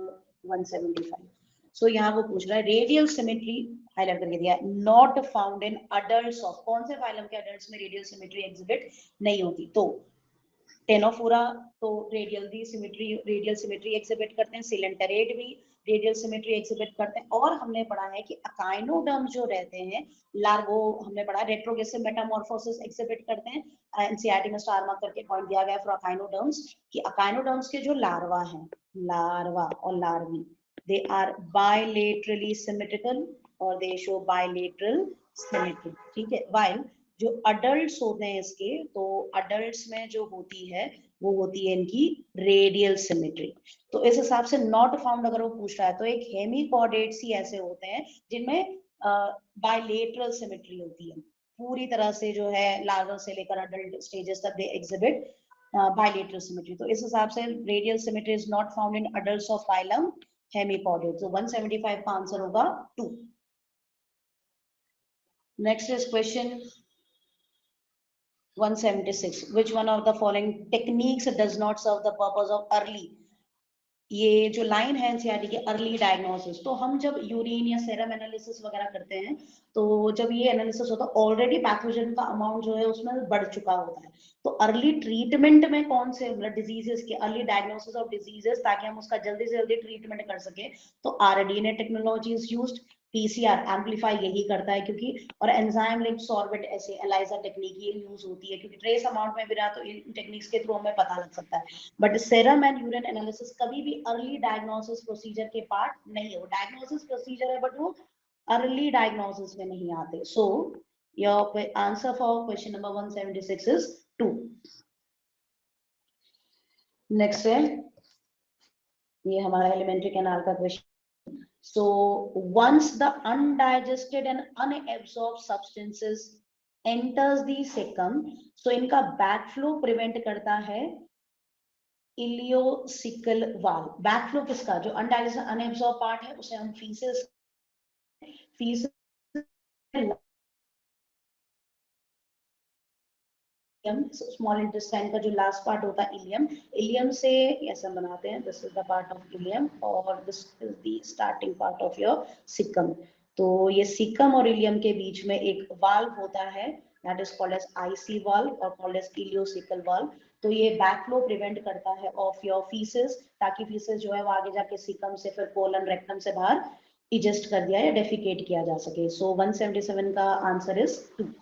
[SPEAKER 1] 175। सो यहाँ वो पूछ रहा है रेडियल सिमेट्री हाईलाइट करके दिया है, not found in adults of, कौन से फाइलम के अडल्ट्स में रेडियल सिमेट्री एग्जिबिट नहीं होती, तो टेनोफोरा तो रेडियल सिमेट्री एग्जिबिट करते हैं, सिलेंटरेट भी रेडियल सिमेट्री एग्जिबिट करते हैं, और हमने पढ़ा है कि अकाइनोडर्म जो रहते हैं लार्वो, हमने पढ़ा रेट्रोग्रेसिव मेटामॉर्फोसिस एग्जिबिट करते हैं। एनसीईआरटी में स्टार मार्क करके पॉइंट दिया गया फॉर अकाइनोडर्म्स कि अकाइनोडर्म्स के जो लार्वा हैं, लार्वा और larvae, they are bilaterally symmetrical और दे शो बायलेटरल सिमेट्री, ठीक है। वाइल जो अडल्ट्स होते हैं इसके, तो अडल्ट्स में जो होती है वो होती है इनकी रेडियल सिमेट्री। तो इस हिसाब से नॉट फाउंड अगर वो पूछ रहा है तो एक हेमिकॉर्डेट्स ही ऐसे होते हैं जिनमें बायलेटरल सिमेट्री होती है, पूरी तरह से जो है लार्वा से लेकर अडल्ट स्टेजेस तक दे एग्जिबिट बायलेटरल सिमेट्री। तो इस हिसाब से radial symmetry is not found in adults of phylum hemichordates. तो 175 का आंसर होगा 2। Next is question 176, which one of the following techniques does not serve the purpose of early ये जो line है एनसीईआरटी के अर्ली डायग्नोसिस, तो हम जब यूरिन या सेरम एनालिसिस वगैरह करते हैं तो जब ये एनालिसिस होता है ऑलरेडी पैथोजन का अमाउंट जो है उसमें बढ़ चुका होता है, तो अर्ली ट्रीटमेंट में कौन से मतलब डिजीजेस के अर्ली डायग्नोसिस ऑफ डिजीजेस, ताकि हम उसका जल्दी से जल्दी ट्रीटमेंट कर सके, तो rDNA technology is used, PCR amplify यही करता है क्योंकि, और एंजाइम लिंक्ड सॉर्बेट ऐसे एलाइजा टेक्निक ये यूज होती है क्योंकि ट्रेस अमाउंट में भी रहा तो इन टेक्निक्स के थ्रू हमें पता लग सकता है, but serum and urine analysis कभी भी अर्ली डायग्नोसिस प्रोसीजर के पार्ट नहीं है, वो डायग्नोसिस प्रोसीजर है बट वो अर्ली डायग्नोसिस में नहीं आते। सो your answer for question number 176 is 2। Next है, ये हमारा एलिमेंट्री कैनाल का question. So once the undigested and unabsorbed substances enters the cecum, so इनका backflow prevent करता है इलियोसिकल वाल। बैकफ्लो किसका, जो अनडाइजेस्टेड अनएब्सॉर्ब पार्ट है उसे हम फीसेस स्मॉल इंटेस्टाइन का जो लास्ट पार्ट होता है इलियम, इलियम से ऐसा बनाते हैं, this is the part of ileum और this is the starting part of your caecum. तो ये सिकम और इलियम के बीच में एक वाल्व होता है that is called as IC valve और कॉल्ड एज इलियोसिकल वाल्व। तो ये बैकफ्लो प्रिवेंट करता है ऑफ योर फीसेस, ताकि फीसेस जो है वो आगे जाके सिकम से फिर कोलन रेक्टम से बाहर इजेस्ट कर दिया या डेफिकेट किया जा सके। सो 177 का answer is 2।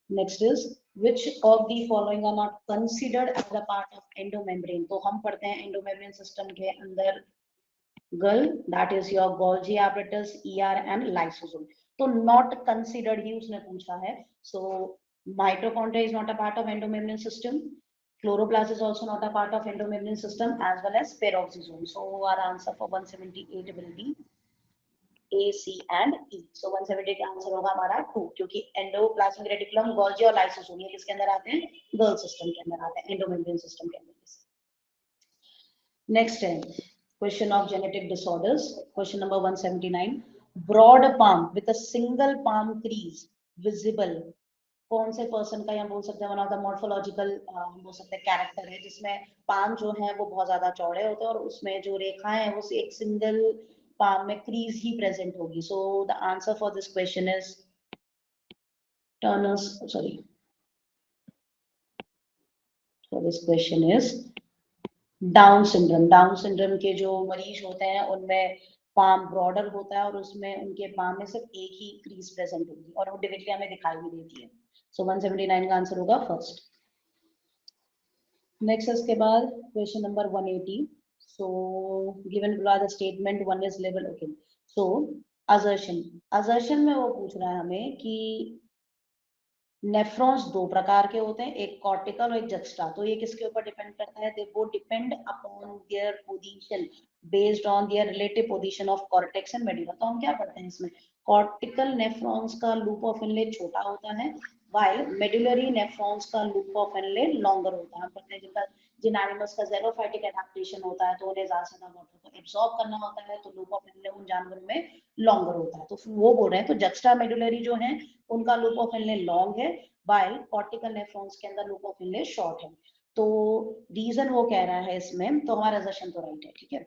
[SPEAKER 1] Next is which of the following are not considered as a part of endomembrane। तो हम पढ़ते हैं एंडोमेम्ब्रेन सिस्टम के अंदर गल, that is your Golgi apparatus, ER and lysosome. तो नॉट कंसिडर्ड ही उसने पूछा है। So mitochondria is not a part of endomembrane system, chloroplast is also not a part of endomembrane system, as well as peroxisome। So our answer for 178 will be A, C and E। So 170 का answer होगा हमारा 2, क्योंकि endoplasmic reticulum, Golgi और lysosome ये किसके अंदर आते हैं, गर्ल सिस्टम के अंदर आते हैं, एंडोमेम्ब्रेन सिस्टम के अंदर। नेक्स्ट है question of genetic disorders, question number 179। Broad palm with a single palm crease visible, कौन से पर्सन का हम बोल सकते हैं वन ऑफ द मॉर्फोलॉजिकल हम बोल सकते हैं कैरेक्टर है, जिसमें पाम जो है वो बहुत ज्यादा चौड़े होते हैं और उसमें जो रेखाएं हैं वो एक सिंगल पाम में क्रीज ही प्रेजेंट होगी। So the answer for this question is Turners, sorry for this question is down syndrome. Down syndrome के जो मरीज होते हैं उनमें पाम ब्रॉडर होता है और उसमें उनके पाम में सिर्फ एक ही क्रीज प्रेजेंट होगी और वो डायरेक्टली हमें दिखाई भी देती है। सो 179 का आंसर होगा फर्स्ट। नेक्स्ट इसके बाद question number 180। So given below the statement one is level, okay. So assertion में वो पूछ रहा है हमें कि नेफ्रॉन्स दो प्रकार के होते हैं, एक कॉर्टिकल और एक जक्स्टा। तो ये किसके ऊपर डिपेंड करता है, दे वो depend upon their position based on their relative position of cortex and medulla. तो हम क्या पढ़ते हैं इसमें, कॉर्टिकल नेफ्रॉन्स का लूप ऑफ इनलेट छोटा होता है, while medullary nephrons का लूप ऑफ इनलेट लॉन्गर होता है। हम पढ़ते हैं जिनका जिन एनिमल्स का ज़ेरोफाइटिक एडेप्टेशन होता है तो उन्हें ज्यादा से ज्यादा वाटर को एब्सॉर्ब करना होता है, तो लूप ऑफ इनलेट उन जानवरों में लॉन्गर होता है। तो वो बोल रहे हैं, तो जक्स्टा मेडुलरी जो है उनका लूप ऑफ इनलेट लॉन्ग है, while कॉर्टिकल नेफ्रॉन्स के अंदर लूप ऑफ इनलेट शॉर्ट है। तो रीजन वो कह रहा है इसमें, तो हमारा असर्शन तो राइट है, ठीक है।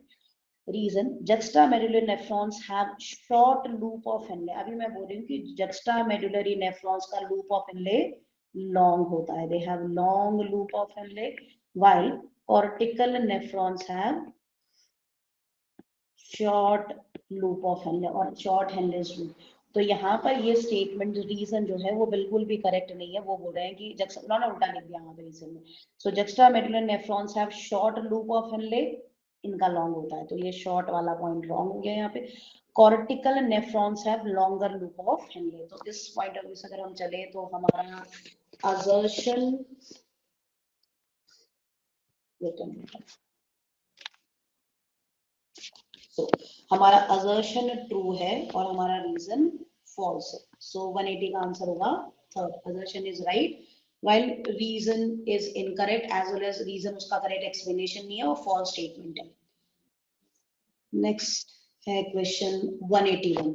[SPEAKER 1] Reason, juxtamedullary nephrons have short loop of inlay। अभी मैं बोल रही हूँ कि juxtamedullary nephrons का loop of inlay long होता है, they have long loop of inlay, while cortical nephrons have short loop of inlay और short Henle's loop। तो यहाँ पर ये स्टेटमेंट रीजन जो है वो बिल्कुल भी करेक्ट नहीं है। वो बोल रहे हैं कि उन्होंने उल्टा लिख दिया यहाँ पे रीजन में। सो juxtamedullary nephrons have short loop of inlay, इनका लॉन्ग होता है, तो ये शॉर्ट वाला पॉइंट रॉन्ग हो गया यहाँ पे। Cortical nephrons have longer loop of Henle. तो इस पॉइंट ऑफ व्यू से अगर हम चले तो हमारा असर्शन, हमारा असर्शन ट्रू है और हमारा रीजन फॉल्स है। सो 180 का आंसर होगा third, assertion is right while reason is incorrect, as well as reason उसका करेक्ट एक्सप्लेनेशन नहीं है और फॉल्स स्टेटमेंट है। नेक्स्ट है क्वेश्चन 181।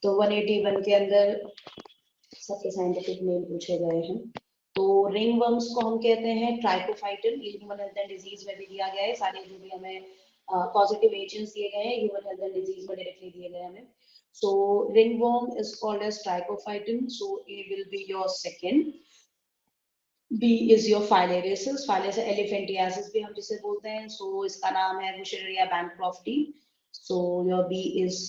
[SPEAKER 1] तो 181 के अंदर सबके साइंटिफिक नेम पूछे गए हैं। तो रिंग वर्म्स को हम कहते हैं ट्राइकोफाइटन, ये ह्यूमन हेल्थ एंड डिजीज में भी दिया गया है, सारे जो भी हमें पॉजिटिव एजेंट्स दिए गए हैं ह्यूमन हेल्थ एंड डिजीज में डायरेक्टली दिए गए हमें. So ringworm is called as trichophyton. So A will be your second. B is your phylacteries. Phylacteries elephantiasis भी हम जिसे बोलते हैं. So इसका नाम है Wuchereria bancrofti. So your B is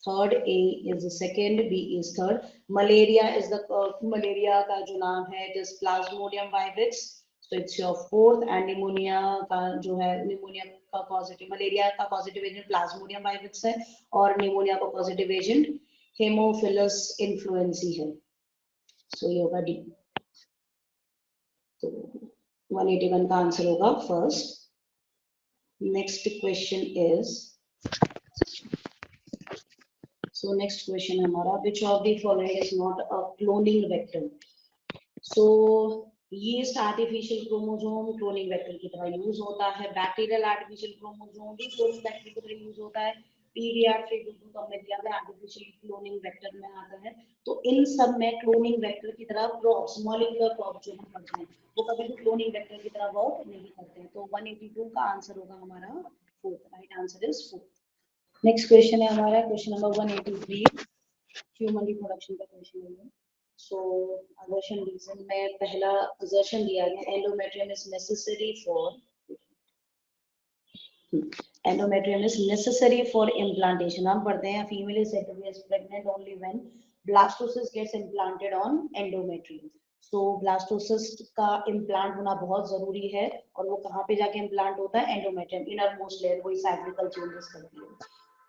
[SPEAKER 1] third, A is the second, B is third. Malaria is the malaria का जो नाम है it is Plasmodium vivax. So it's your fourth. And pneumonia का जो है pneumonia का पॉजिटिव, मलेरिया का positive agent Plasmodium virus है और निमोनिया का पॉजिटिव एजेंट हेमोफिलस इन्फ्लुएंसी है. सो ये होगा डी. तो 181 का आंसर होगा first. Next question is, so next question हमारा which of the following is not a cloning vector. So yeast artificial chromosome cloning vector की तरह यूज होता है. बैक्टीरियल आर्टिफिशियल क्रोमोसोम भी क्लोनिंग वेक्टर की तरह यूज होता है. पीडीआर आर्टिफिशियल क्लोनिंग वेक्टर में आता है. तो इन सब में क्लोनिंग वेक्टर की तरह प्रोब्स, मॉलिक्यूलर प्रोब्स जो हम पढ़ते हैं वो कभी भी क्लोनिंग वेक्टर की तरह वर्क नहीं करते हैं. तो 182 का आंसर होगा हमारा fourth. Right answer is fourth. Next question है हमारा क्वेश्चन नंबर 183, ह्यूमन रिप्रोडक्शन का क्वेश्चन है. So assertion reason में पहला assertion दिया गया endometrium is necessary for implantation. हम पढ़ते हैं female is said to be pregnant only when blastocyst gets implanted on endometrium. So blastocyst का implant होना बहुत जरूरी है और वो कहाँ पे जाके implant होता है? endometrium, innermost layer, वही cyclical changes करती है,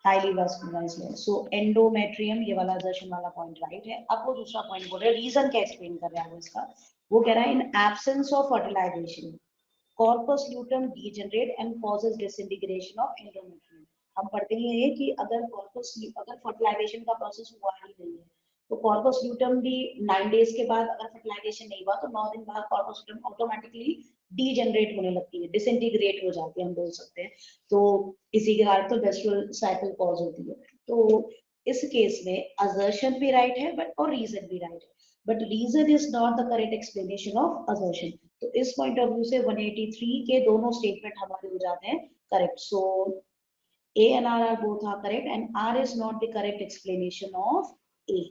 [SPEAKER 1] highly vascularized layer. So endometrium, ये वाला assertion वाला point right है. अब वो दूसरा point बोल रहा है, reason क्या explain कर रहा है वो इसका, वो कह रहा है in absence of fertilization corpus luteum degenerate and causes disintegration of endometrium. हम पढ़ते हैं ये कि अगर fertilization का process हुआ ही नहीं है तो कॉर्पस ल्यूटम भी 9 डेज के बाद अगर फर्टिलाइजेशन नहीं हुआ तो 9 दिन बाद कॉर्पस ल्यूटम ऑटोमेटिकली डीजेनरेट होने लगती है, डिसइंटीग्रेट हो जाती है हम बोल सकते हैं. तो इसी के कारण तो मेंस्ट्रुअल साइकिल कॉज होती है. तो इस केस में असर्शन भी राइट है बट और रीजन भी राइट है, but reason is not the correct explanation of assertion. तो इस पॉइंट ऑफ व्यू से 183 के दोनों स्टेटमेंट हमारे हो जाते हैं correct. So A and R are both are correct and R is not the correct explanation of A.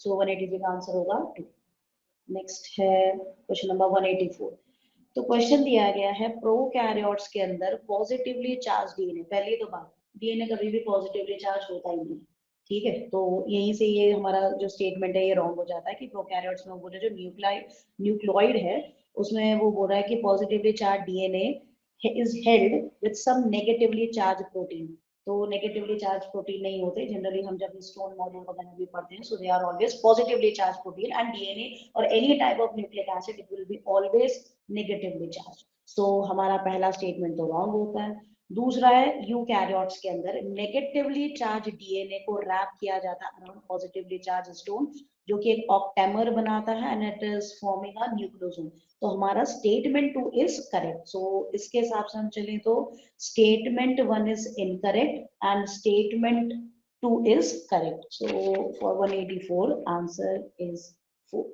[SPEAKER 1] So 183 का आंसर होगा 2. नेक्स्ट है क्वेश्चन नंबर 184. तो क्वेश्चन दिया गया है प्रोकैरियोट्स के अंदर पॉजिटिवली चार्ज डीएनए. पहले तो बात, डीएनए कभी भी पॉजिटिवली चार्ज होता ही नहीं. ठीक है, तो यहीं से ये हमारा जो स्टेटमेंट है ये रॉन्ग हो जाता है कि प्रोकैरियोट्स में बोल रहे जो न्यूक्लियोइड है उसमें वो बोल रहा है कि positively charge DNA is held with some negatively charge protein. तो नेगेटिवली चार्ज प्रोटीन नहीं होते जनरली, हम जब स्टोन मॉड्यूल वगैरह भी पढ़ते हैं. So they are always positively charge protein and DNA और any type of nucleic acid it will be always negatively charge. So हमारा पहला स्टेटमेंट तो रॉन्ग होता है. दूसरा है यूकैरियोट्स के अंदर नेगेटिवली चार्ज डीएनए को रैप किया जाता है अराउंड पॉजिटिवली चार्ज स्टोन जो कि एक ऑक्टेमर बनाता है and it is forming a nucleosome. तो हमारा स्टेटमेंट 2 इज करेक्ट. सो इसके हिसाब से हम चलें तो statement 1 is incorrect and statement 2 is correct. So for 184 answer is 4.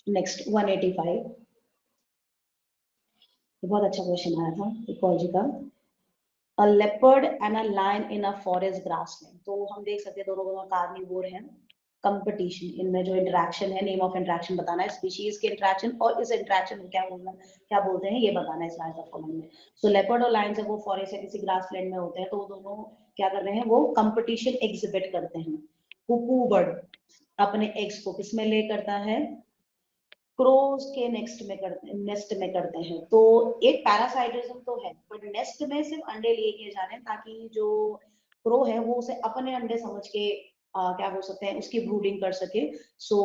[SPEAKER 1] Next 185. बहुत अच्छा क्वेश्चन आया था इकोलॉजी का. A leopard and a lion in a forest grassland. तो हम देख सकते हैं दोनों कार्निवोर हैं. कंपटीशन, इनमें जो इंटरेक्शन है, नेम ऑफ इंटरेक्शन बताना है, स्पीशीज के इंटरेक्शन और इस इंटरेक्शन को क्या बोलते हैं ये बताना है इस लाइन ऑफ कॉलम में. सो लेपर्ड और लायन जब वो फॉरेस्ट या किसी ग्रासलैंड में होते हैं तो वो दोनों क्या कर रहे हैं, वो कंपटीशन एग्जिबिट करते हैं. कुकू बर्ड अपने एग्स को किसमें ले करता है, क्रोज के नेस्ट में करते हैं. तो एक पैरासाइटिज्म तो है बट नेस्ट में सिर्फ अंडे लिए किए जा रहे हैं ताकि जो क्रो है वो उसे अपने अंडे समझ के क्या बोल सकते हैं उसकी ब्रूडिंग कर सके. सो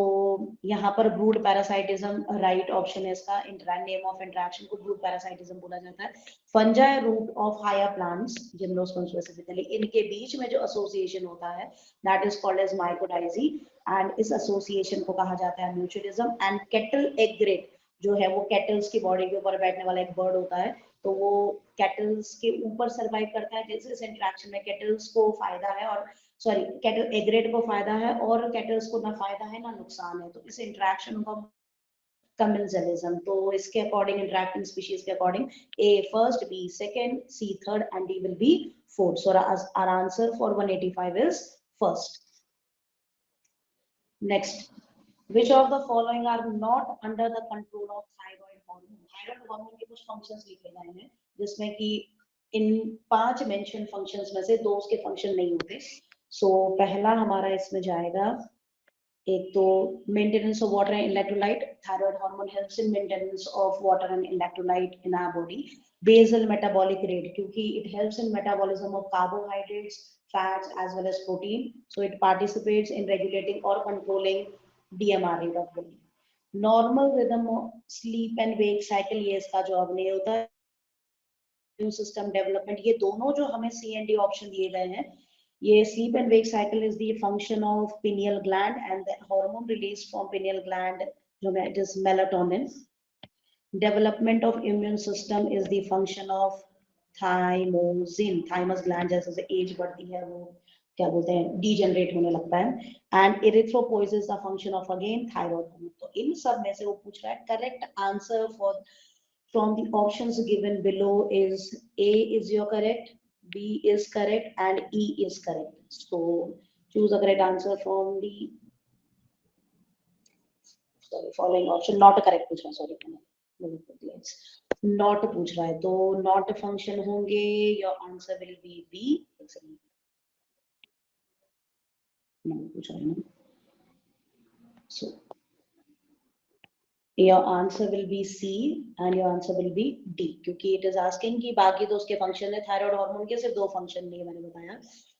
[SPEAKER 1] यहाँ पर ब्रूड पैरासाइटिज्म राइट ऑप्शन है इसका. नेम ऑफ इंटरेक्शन को ब्रूड पैरासाइटिज्म बोला जाता है. Fungi root of higher plants gymnosperm specifically, इनके बीच में जो एसोसिएशन होता है that is called as mycorrhizae and इस एसोसिएशन को कहा जाता है mutualism. And cattle egret जो है वो कैटल्स की बॉडी के ऊपर बैठने वाला एक बर्ड होता है तो वो कैटल्स के ऊपर सरवाइव करता है। जैसे इस इंटरेक्शन में कैटल्स को फायदा है और सॉरी कैटल एग्रेट को फायदा है और कैटल्स को ना फायदा है ना नुकसान है, तो इस इंटरेक्शन को कमेंसलिज्म। तो इसके अकॉर्डिंग इंटरेक्टिंग स्पीशीज के according A first, B second, C third and D will be fourth. So our answer for 185 is first. Next, which of the following are not under the control of thyroid hormone? Thyroid hormone के कुछ functions लिखे गए हैं जिसमें कि इन 5 mention functions में से 2 उसके फंक्शन नहीं होते। सो पहला हमारा इसमें जाएगा, एक तो maintenance of water and electrolyte. Thyroid hormone helps in maintenance of water and electrolyte in our body. Basal metabolic rate, क्योंकि it helps in metabolism of carbohydrates, fats as well as protein, so it participates in regulating or controlling DMR rate of body. Normal rhythm of sleep and wake cycle, ये इसका जवाब नहीं होता है। immune system development, ये दोनों जो हमें C and D ऑप्शन दिए गए हैं, ये sleep and wake cycle is the function of pineal gland and the hormone released from pineal gland जो है it is melatonin. Development of immune system is the function of thymosin. Thymus gland जैसे जैसे as बढ़ती है वो क्या बोलते हैं डीजनरेट होने लगता है। And erythropoiesis the function of again thyroid hormone. तो इन सब में से वो पूछ रहा है correct answer for from the options given below is A is your correct, B is correct and E is correct. So choose a correct answer from the sorry following option. Not correct पूछ रहा है, sorry not पूछ रहा है, तो not function होंगे। Your answer will be B. पूछ रहा है ना, so your answer will be C and your answer will be D, क्योंकि इट इज आस्किंग कि बाकी तो उसके फंक्शन है थायराइड हार्मोन के, सिर्फ 2 फंक्शन नहीं मैंने बताया।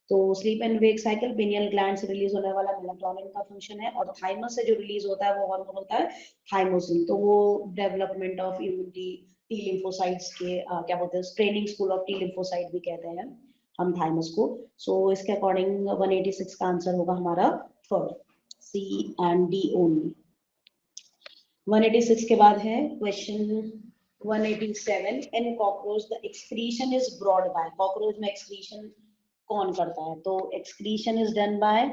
[SPEAKER 1] तो sleep and wake cycle pineal gland से रिलीज होने वाला मेलाटोनिन का फंक्शन है, और थाइमस से जो रिलीज होता है वो हार्मोन होता है थाइमोसिन। तो वो development of immunity T lymphocytes के क्या बोलते हैं training school of T lymphocyte भी कहते हैं हम थाइमस को। सो इसके अकॉर्डिंग 186 का आंसर होगा हमारा third, C and D only. 186 के बाद है question 187। In cockroach the excretion is brought by. Cockroach में एक्सक्रीशन कौन करता है? तो excretion is done by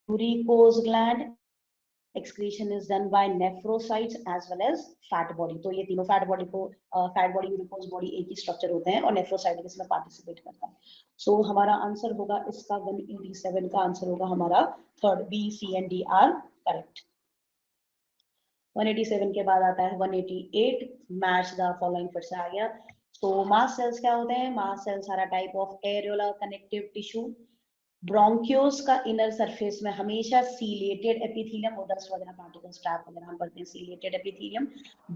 [SPEAKER 1] uricose gland, excretion is done by nephrocytes as well as fat body। तो ये तीनों फैट बॉडी को फैट बॉडी यूरिकोज बॉडी एक ही स्ट्रक्चर होते हैं और नेफ्रोसाइट इसमें पार्टिसिपेट करता है। सो हमारा आंसर होगा इसका 187 का आंसर होगा हमारा third, B C and D are correct. 187 के बाद आता है 188, मैच द फॉलोइंग। फिर से आ गया। तो मास सेल्स क्या होते हैं? Mast cells are a type of areolar connective tissue. Bronchioles का इनर सरफेस में हमेशा सीलिएटेड एपिथेलियम और डस्ट वगैरह पार्टिकल्स ट्रैप वगैरह हम पढ़ते हैं सीलिएटेड एपिथेलियम।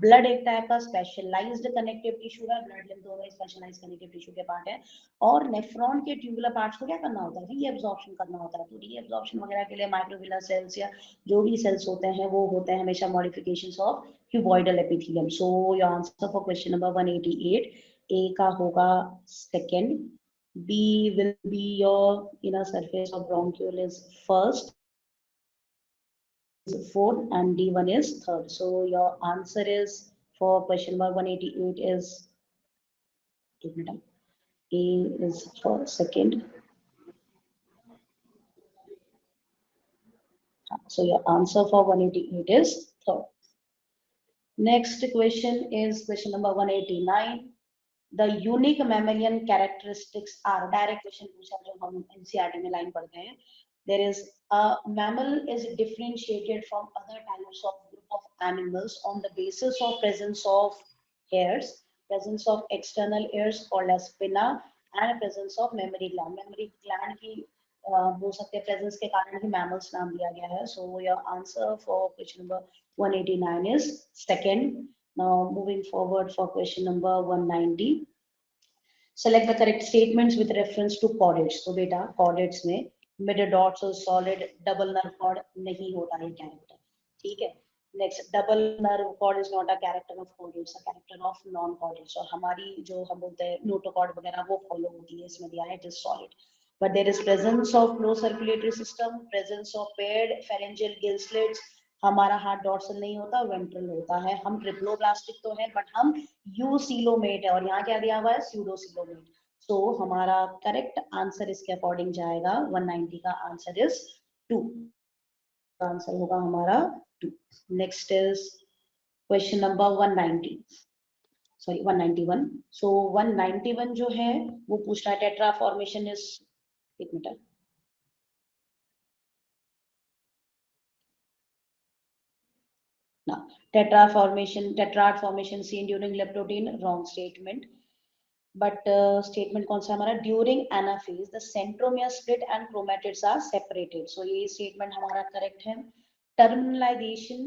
[SPEAKER 1] ब्लड एक टाइप का स्पेशलाइज्ड कनेक्टिव टिश्यू है, ब्लड लिम्फ दोनों स्पेशलाइज्ड कनेक्टिव टिश्यू के पार्ट है। और नेफ्रॉन के ट्यूबुलर पार्ट्स को क्या करना होता है? रीएब्जॉर्प्शन करना होता है। तो रीएब्जॉर्प्शन वगैरह के लिए माइक्रोविलर सेल्स या जो भी सेल्स होते हैं वो होते हैं हमेशा modifications of cuboidal epithelium. So your answer for question number 188 ए का होगा second, B will be your inner surface of bronchiole is first, fourth, and D1 is third. So your answer is for question number 188 is A is for second. So your answer for 188 is third. Next question is question number 189. The unique mammalian characteristics are, direct question पूछा जो हम NCERT में line पढ़ते हैं। There is a mammal is differentiated from other types of group of animals on the basis of presence of hairs, presence of external ears called as pinna, and presence of mammary gland। Mammary gland की हो सकते हैं presence के कारण ही mammals नाम दिया गया है। So your answer for question number 189 is second. Now moving forward for question number 190. Select the correct statements with reference to chordates। तो बेटा chordates में mid dots और solid double nerve cord नहीं होता है character, ठीक है। Next, double nerve cord is not a character of chordates, a character of non chordates। और हमारी जो हम बोलते हैं notochord वगैरह वो follow होती है, इसमें दिया है it is solid। But there is presence of closed circulatory system, presence of paired pharyngeal gill slits, हमारा हार्ट डॉर्सल नहीं होता, वेंट्रल होता है। हम ट्रिप्लोब्लास्टिक तो है बट हम यूसीलोमेट है, और यहाँ क्या दिया हुआ है, स्यूडोसीलोमेट। तो हमारा करेक्ट आंसर इसके अकॉर्डिंग जाएगा 190 का आंसर इज 2, आंसर होगा हमारा 2। Next is question number 190, sorry 191। सो 191 जो है वो पूछ रहा है टेट्रा फॉर्मेशन इज, एक minute, now tetrad formation seen during leptotene, wrong statement, but statement कौन सा हमारा, during anaphase the centromere split and chromatids are separated, so ये statement हमारा correct है। terminalization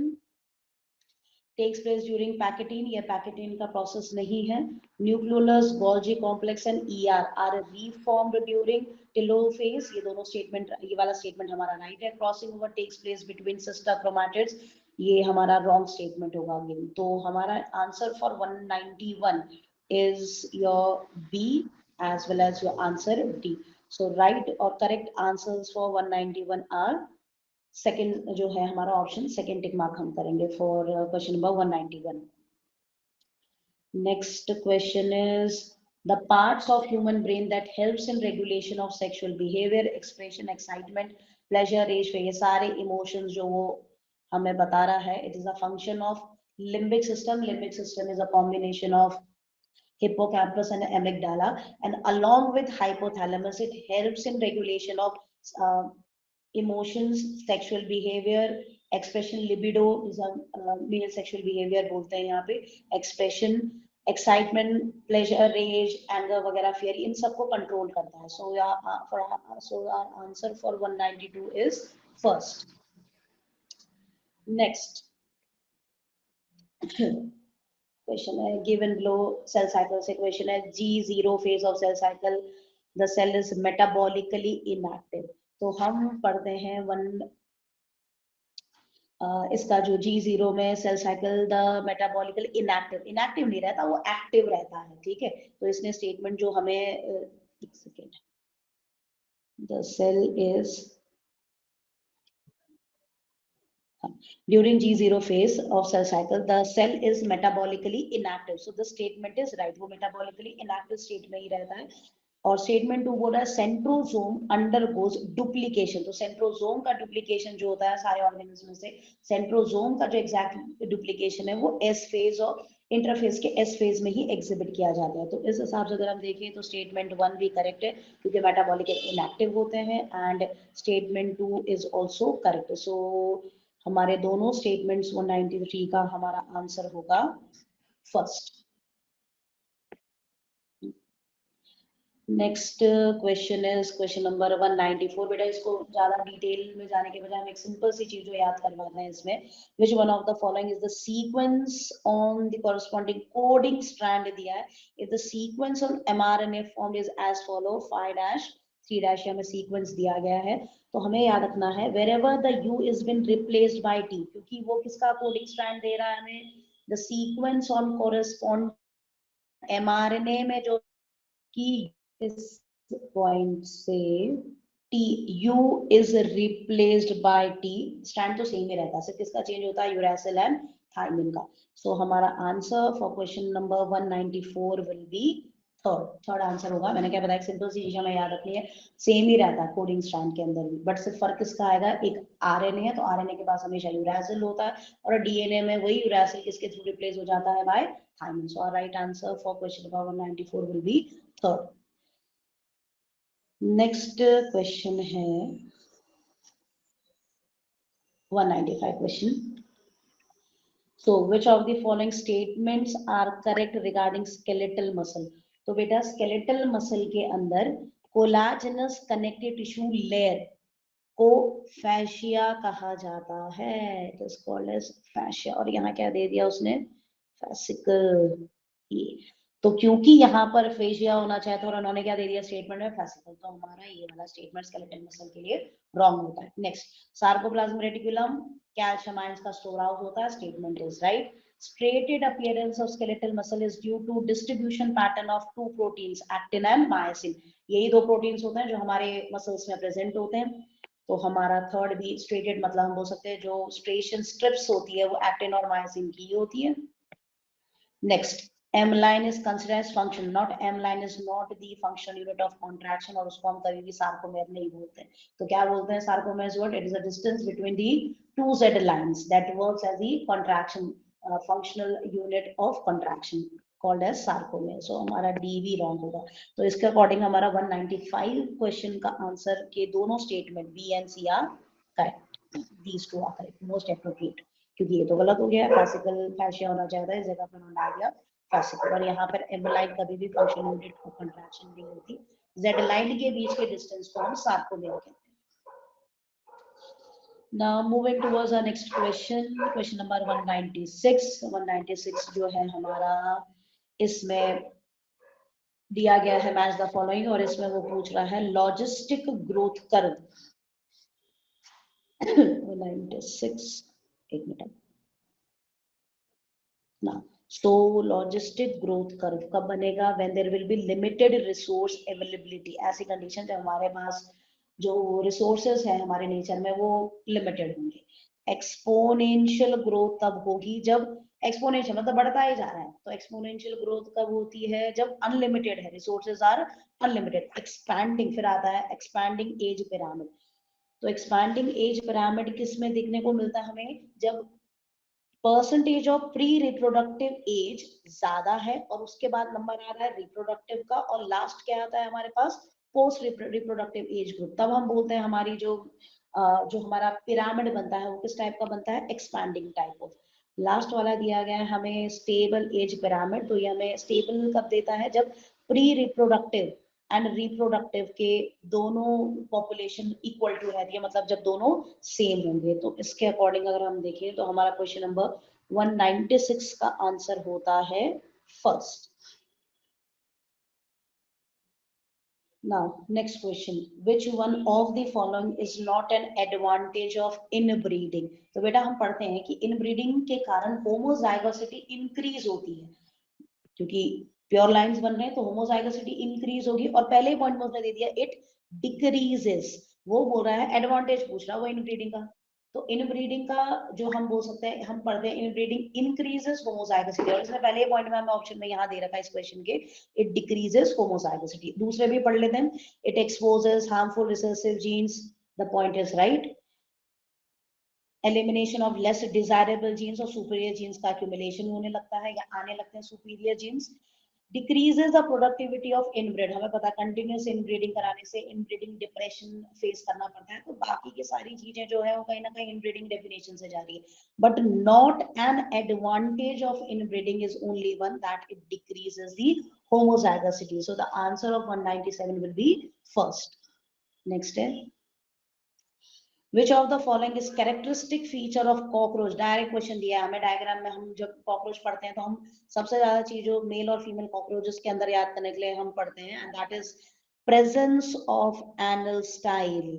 [SPEAKER 1] takes place during pachytene, ये pachytene का process नहीं है। Nucleolus, Golgi complex and ER are reformed during telophase, ये दोनों स्टेटमेंट, ये वाला स्टेटमेंट हमारा राइट है। Crossing over takes place between sister chromatids, ये हमारा रॉन्ग स्टेटमेंट होगा अगेन। तो हमारा answer for 191 is your B as well as your answer D. So right or correct answers for 191 are second जो है हमारा ऑप्शन, सेकेंड टिक मार्क हम करेंगे for question number 191। Next question is the parts of human brain that helps in regulation of sexual behaviour, expression, excitement, pleasure, rage, ये सारे emotions जो वो हमें बता रहा है। It is a function of limbic system. Limbic system is a combination of hippocampus and amygdala, and along with hypothalamus it helps in regulation of emotions, sexual behavior, expression, libido is a male sexual behavior बोलते हैं यहाँ पे, expression, excitement, pleasure, rage, anger वगैरह, fear, इन सबको control करता है। So our answer for 192 is first. Next question है given below cell cycle से क्वेश्चन है G0 phase of cell cycle the cell is metabolically inactive. तो हम पढ़ते हैं इसका जो G0 में cell cycle the metabolically inactive, inactive नहीं रहता, वो एक्टिव रहता है, ठीक है। तो इसने स्टेटमेंट जो हमें एक second, the cell is during G0 phase of cell cycle the cell is metabolically inactive, so the statement is right, वो metabolically inactive state में ही रहता है। और स्टेटमेंट 2 बोल रहा है सेंट्रोसोम अंडरगोज डुप्लीकेशन। तो सेंट्रोसोम का डुप्लीकेशन जो होता है सारे ऑर्गेनिज्म में से, सेंट्रोसोम का जो एग्जैक्ट डुप्लीकेशन है वो एस फेज और इंटरफेज के एस फेज में ही एग्जिबिट किया जाता है। तो इस हिसाब से अगर हम देखें तो स्टेटमेंट 1 भी करेक्ट है क्योंकि मेटाबॉलिक इनएक्टिव होते हैं, and statement 2 is also correct. So हमारे दोनों स्टेटमेंट्स 193 का हमारा आंसर होगा first. Next question is question number 194। बेटा इसको ज्यादा डिटेल में जाने के बजाय हम एक सिंपल सी चीज जो याद करवाते हैं इसमें, which one of the following is the sequence on the corresponding coding strand दिया है। If the sequence on mRNA form is as follow 5-3- में सीक्वेंस दिया गया है। तो हमें याद रखना है wherever the U is been replaced by T, क्योंकि वो किसका कोडिंग स्ट्रैंड दे रहा है हमें, the sequence on correspond mRNA में जो की इस पॉइंट से T U is replaced by T, stand तो सेम ही रहता है, सिर्फ किसका चेंज होता है, यूरासिल एंड थायमिन का। सो हमारा answer for question number 194 will be third answer होगा। मैंने क्या बताया, सिंपल सी चीज हमें याद रखनी है, सेम ही रहता है कोडिंग स्ट्रैंड के अंदर भी, बट सिर्फ फर्क किसका आएगा, एक आरएनए है तो आरएनए के पास हमेशा यूरासिल होता है, और डीएनए में वही यूरासिल किसके थ्रू रिप्लेस हो जाता है, by thymine. So right answer for question number 194 will be third. Next question है 195 question. So which of the following statements are correct regarding skeletal muscle? तो बेटा skeletal muscle के अंदर collagenous connective tissue layer को fascia कहा जाता है, it is called as fascia। और यहाँ क्या दे दिया उसने, fascicle। ये तो क्योंकि यहाँ पर फेशिया होना चाहिए था और उन्होंने क्या दे दिया स्टेटमेंट में, fascicle, तो हमारा ये वाला स्टेटमेंट स्केलेटल मसल के लिए रॉन्ग होता है। Next, sarcoplasm reticulum calcium ions का स्टोर हाउस होता है, statement is right. Striated appearance of skeletal muscle is due to distribution pattern of two proteins, actin and myosin। यही दो प्रोटीन्स होते हैं जो हमारे मसल्स में प्रेजेंट होते हैं। तो हमारा थर्ड भी स्ट्रेटेड, मतलब हम बोल सकते हैं जो स्ट्रेशन स्ट्रिप्स होती है वो एक्टिन और मायोसिन की होती है। Next, M line is considered as function, not M line is not the functional unit of contraction, और उसको हम कभी भी सार्कोमेर नहीं बोलते हैं। तो क्या बोलते हैं sarcomere is what? It is a distance between the two Z lines that works as the contraction functional unit of contraction called as sarcomere. So हमारा D भी wrong होगा। तो इसके अकॉर्डिंग हमारा 195 क्वेश्चन का आंसर के दोनों statement B and C are correct. These two are correct, most appropriate. क्योंकि ये तो गलत हो गया, क्लासिकल फैशिया होना चाहिए था, इस जगह पर होना आ गया क्लासिकल। और यहाँ पर एम लाइन कभी भी फंक्शन यूनिट ऑफ कंट्रैक्शन नहीं होती। जेड लाइन के बीच के डिस्टेंस को हम सार्कोमेर कहते हैं। Now moving towards our next question, question number 196. 196 जो है हमारा, इसमें दिया गया है मैच द फॉलोइंग, और इसमें वो पूछ रहा है लॉजिस्टिक ग्रोथ कर्व। 196, एक मिनट ना। So logistic growth curve कब बनेगा? When there will be limited resource availability. ऐसी कंडीशन जब हमारे पास जो रिसोर्सेस है हमारे नेचर में वो लिमिटेड होंगे। एक्सपोनेंशियल ग्रोथ तब होगी जब, एक्सपोनेंशियल मतलब बढ़ता ही जा रहा है, तो एक्सपोनेंशियल ग्रोथ कब होती है? जब अनलिमिटेड है, रिसोर्सेज आर अनलिमिटेड। एक्सपैंडिंग, फिर आता है एक्सपैंडिंग एज पिरामिड। तो एक्सपैंडिंग एज पिरामिड किस में देखने को मिलता है हमें? जब percentage of pre reproductive age ज्यादा है और उसके बाद नंबर आ रहा है रिप्रोडक्टिव का, और लास्ट क्या आता है हमारे पास? Post reproductive age group. तब हम बोलते हैं हमारी जो हमारा पिरामिड बनता है वो किस टाइप का बनता है? Expanding type of. लास्ट वाला दिया गया है हमें स्टेबल एज पिरामिड। तो ये हमें स्टेबल कब देता है? जब प्री रिप्रोडक्टिव एंड रिप्रोडक्टिव के दोनों पॉपुलेशन इक्वल टू रहती है, मतलब जब दोनों सेम होंगे। तो इसके अकॉर्डिंग अगर हम देखें तो हमारा क्वेश्चन नंबर 196 का आंसर होता है first. Now next question, which one of the following is not an advantage of inbreeding? तो बेटा हम पढ़ते हैं कि इनब्रीडिंग के कारण होमोजाइगोसिटी इंक्रीज होती है, क्योंकि प्योर लाइंस बन रहे हैं तो होमोजाइगोसिटी इंक्रीज होगी। और पहले ही पॉइंट में उसने दे दिया इट डिक्रीजेस, वो बोल रहा है एडवांटेज पूछ रहा है वो इनब्रीडिंग का। तो इनब्रीडिंग का जो हम बोल सकते हैं, हम पढ़ते हैं इनब्रीडिंग इंक्रीजेस होमोजाइगोसिटी, और इसने पहले पॉइंट में हमें ऑप्शन में यहाँ दे रखा है इस क्वेश्चन के, इट डिक्रीजेस होमोजाइगोसिटी। दूसरे भी पढ़ लेते हैं, it exposes harmful recessive genes, the point is right. Elimination of less desirable genes और सुपीरियर जीन्स का एक्यूमुलेशन होने लगता है या आने लगते हैं superior genes. Decreases the productivity of inbred, हमें पता है कंटिन्यूस इनब्रीडिंग कराने से इनब्रीडिंग डिप्रेशन फेस करना पड़ता है। तो बाकी की सारी चीजें जो है वो कहीं ना कहीं इनब्रीडिंग डेफिनेशन से जा रही है, but not an advantage of inbreeding is only one, that it decreases the homozygosity. So the answer of 197 will be first. Next है, Which of the following is characteristic feature of cockroach? Direct question दिया है हमें। Diagram में हम जब cockroach पढ़ते हैं तो हम सबसे ज्यादा चीज जो मेल और फीमेल कॉकरोचेस के अंदर याद करने के लिए हम पढ़ते हैं, and that is presence of anal style.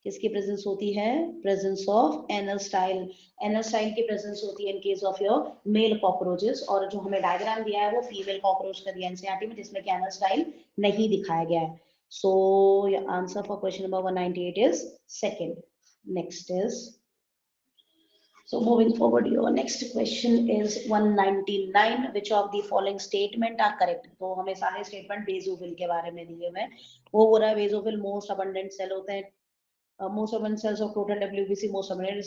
[SPEAKER 1] किसकी प्रेजेंस होती है? Presence of anal style. Anal style की प्रेजेंस होती है in case of your male cockroaches, और जो हमें डायग्राम दिया है वो फीमेल कॉकरोच का दिया एनसीईआरटी में, जिसमें एनल स्टाइल नहीं दिखाया गया है। So your answer for question number 198 is second. Next is, so moving forward, your next question is 199. Which of the following statement are correct? तो हमें सारे statement बेसोफिल के बारे में दिए हुए हैं। वो बोल रहा है बेसोफिल मोस्ट abundant सेल होते हैं, most abundant cells of total WBC, most abundant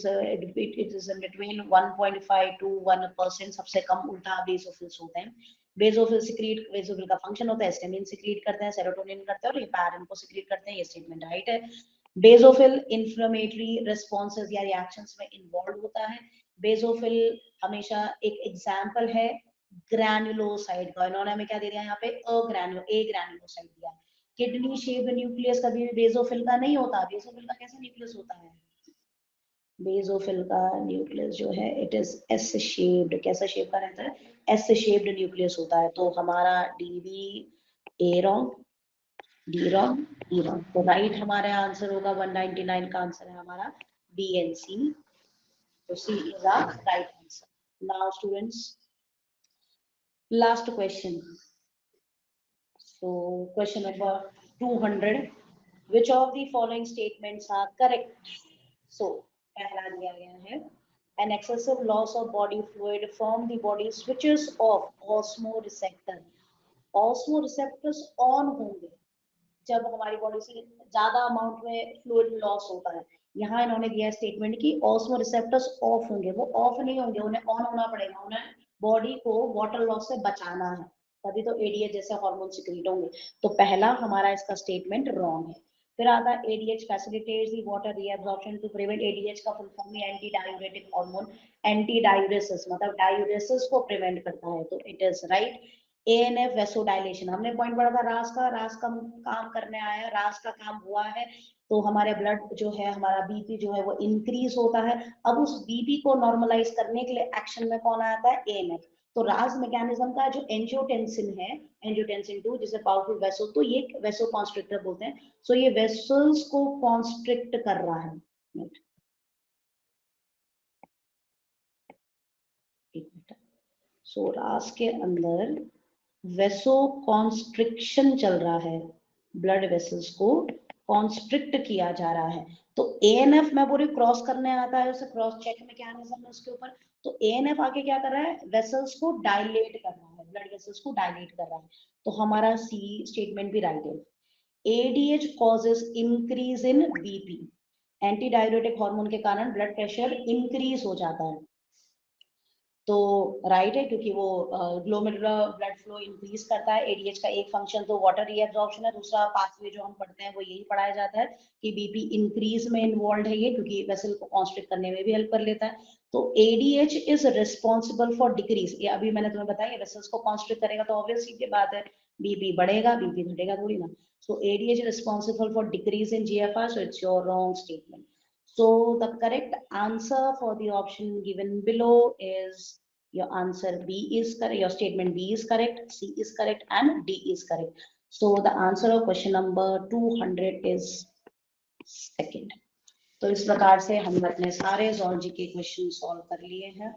[SPEAKER 1] it is in between 1.5 to 1%, सबसे कम उल्टा बेसोफिल्स होते हैं। बेसोफिल सिक्रीट, बेसोफिल का फंक्शन होता है हिस्टामिन सिक्रीट करते हैं, सेरोटोनिन करते हैं और हेपारिन को सिक्रीट करते हैं। ये स्टेटमेंट राइट है। बेसोफिल इन्फ्लेमेटरी रिस्पॉन्सेज या रिएक्शंस में इन्वॉल्व होता है। बेसोफिल हमेशा एक एग्जांपल है ग्रैनुलोसाइड का, इन्होंने हमें क्या दे दिया यहाँ पे? ग्रैनुलोसाइड दिया। किडनी शेप्ड न्यूक्लियस कभी भी बेसोफिल का नहीं होता। बेसोफिल का कैसा न्यूक्लियस होता है? बेसोफिल का न्यूक्लियस जो है इट इज एस शेप्ड। कैसा शेप का रहता है? एस शेप्ड न्यूक्लियस होता है। तो हमारा डी बी ए रॉन्ग, डी रॉन्ग, ई रॉन्ग। तो राइट हमारा आंसर होगा 199 का आंसर है हमारा बी एंड सी। तो C is our right answer. Now students, last question. So question number 200. Which of the following statements are correct? So पहला दिया गया है an excessive loss of body fluid from the body switches off osmoreceptor. Osmoreceptors on होंगे जब हमारी body से ज्यादा amount में फ्लूइड लॉस होता है। यहाँ इन्होंने दिया स्टेटमेंट कि ऑस्मो रिसेप्टर्स ऑफ होंगे, वो ऑफ नहीं होंगे, उन्हें ऑन होना पड़ेगा, उन्हें बॉडी को वाटर लॉस से बचाना है, तभी तो एडीएच जैसे हार्मोन सिक्रीट होंगे। तो पहला हमारा इसका स्टेटमेंट रॉन्ग है। फिर आता है ADH facilitates the water reabsorption to prevent, ADH का फुल फॉर्म है anti diuretic hormone, anti diuresis मतलब डायूरेसिस को प्रिवेंट करता है, तो it is right. ANF vasodilation, हमने पॉइंट पढ़ा था रास का, रास का काम करने आया, रास का काम हुआ है तो हमारे ब्लड जो है, हमारा बीपी जो है वो इंक्रीज होता है। अब उस बीपी को नॉर्मलाइज करने के लिए एक्शन में कौन आता है? एएनएफ। तो रास मैकेनिज्म का जो एंजियोटेंसिन है, एंजियोटेंसिन 2 जिसे पावरफुल वेसो, तो ये वेसो कॉन्स्ट्रिक्टर बोलते हैं। सो ये वेसल्स को कॉन्स्ट्रिक्ट कर रहा है। सो रास के अंदर वेसो कॉन्स्ट्रिक्शन चल रहा है, ब्लड वेसल्स को कॉन्स्ट्रिक्ट किया जा रहा है। तो एएनएफ मैं पूरी क्रॉस करने आता है, उसे क्रॉस चेक मैकेनिज्म है उसके ऊपर। तो एएनएफ आके क्या कर रहा है? वेसल्स को डायलेट कर रहा है, ब्लड वेसल्स को डायलेट कर रहा है। तो हमारा सी स्टेटमेंट भी राइट है। ADH causes increase in BP, anti diuretic hormone के कारण ब्लड प्रेशर इंक्रीज हो जाता है, तो राइट है, क्योंकि वो ग्लोमेरुलर ब्लड फ्लो इंक्रीज करता है। एडीएच का एक फंक्शन तो वाटर रीअब्जॉर्प्शन है, दूसरा पाथवे जो हम पढ़ते हैं वो यही पढ़ाया जाता है कि बीपी इंक्रीज में इन्वॉल्व है ये, क्योंकि वेसल को कॉन्स्ट्रिक्ट करने में भी हेल्प कर लेता है। तो ADH is responsible for decrease, ये अभी मैंने तुम्हें बताया वेसल्स को कॉन्स्ट्रिक्ट करेगा तो ऑब्वियस सी बात है बीपी बढ़ेगा, बीपी घटेगा थोड़ी ना। So ADH is responsible for decrease in GFR, so it's your wrong statement. So the correct answer for the option given below is your answer B is correct, your statement B is correct, C is correct and D is correct. So the answer of question number 200 is second. तो इस प्रकार से हम अपने सारे zoology के question solve कर लिए हैं।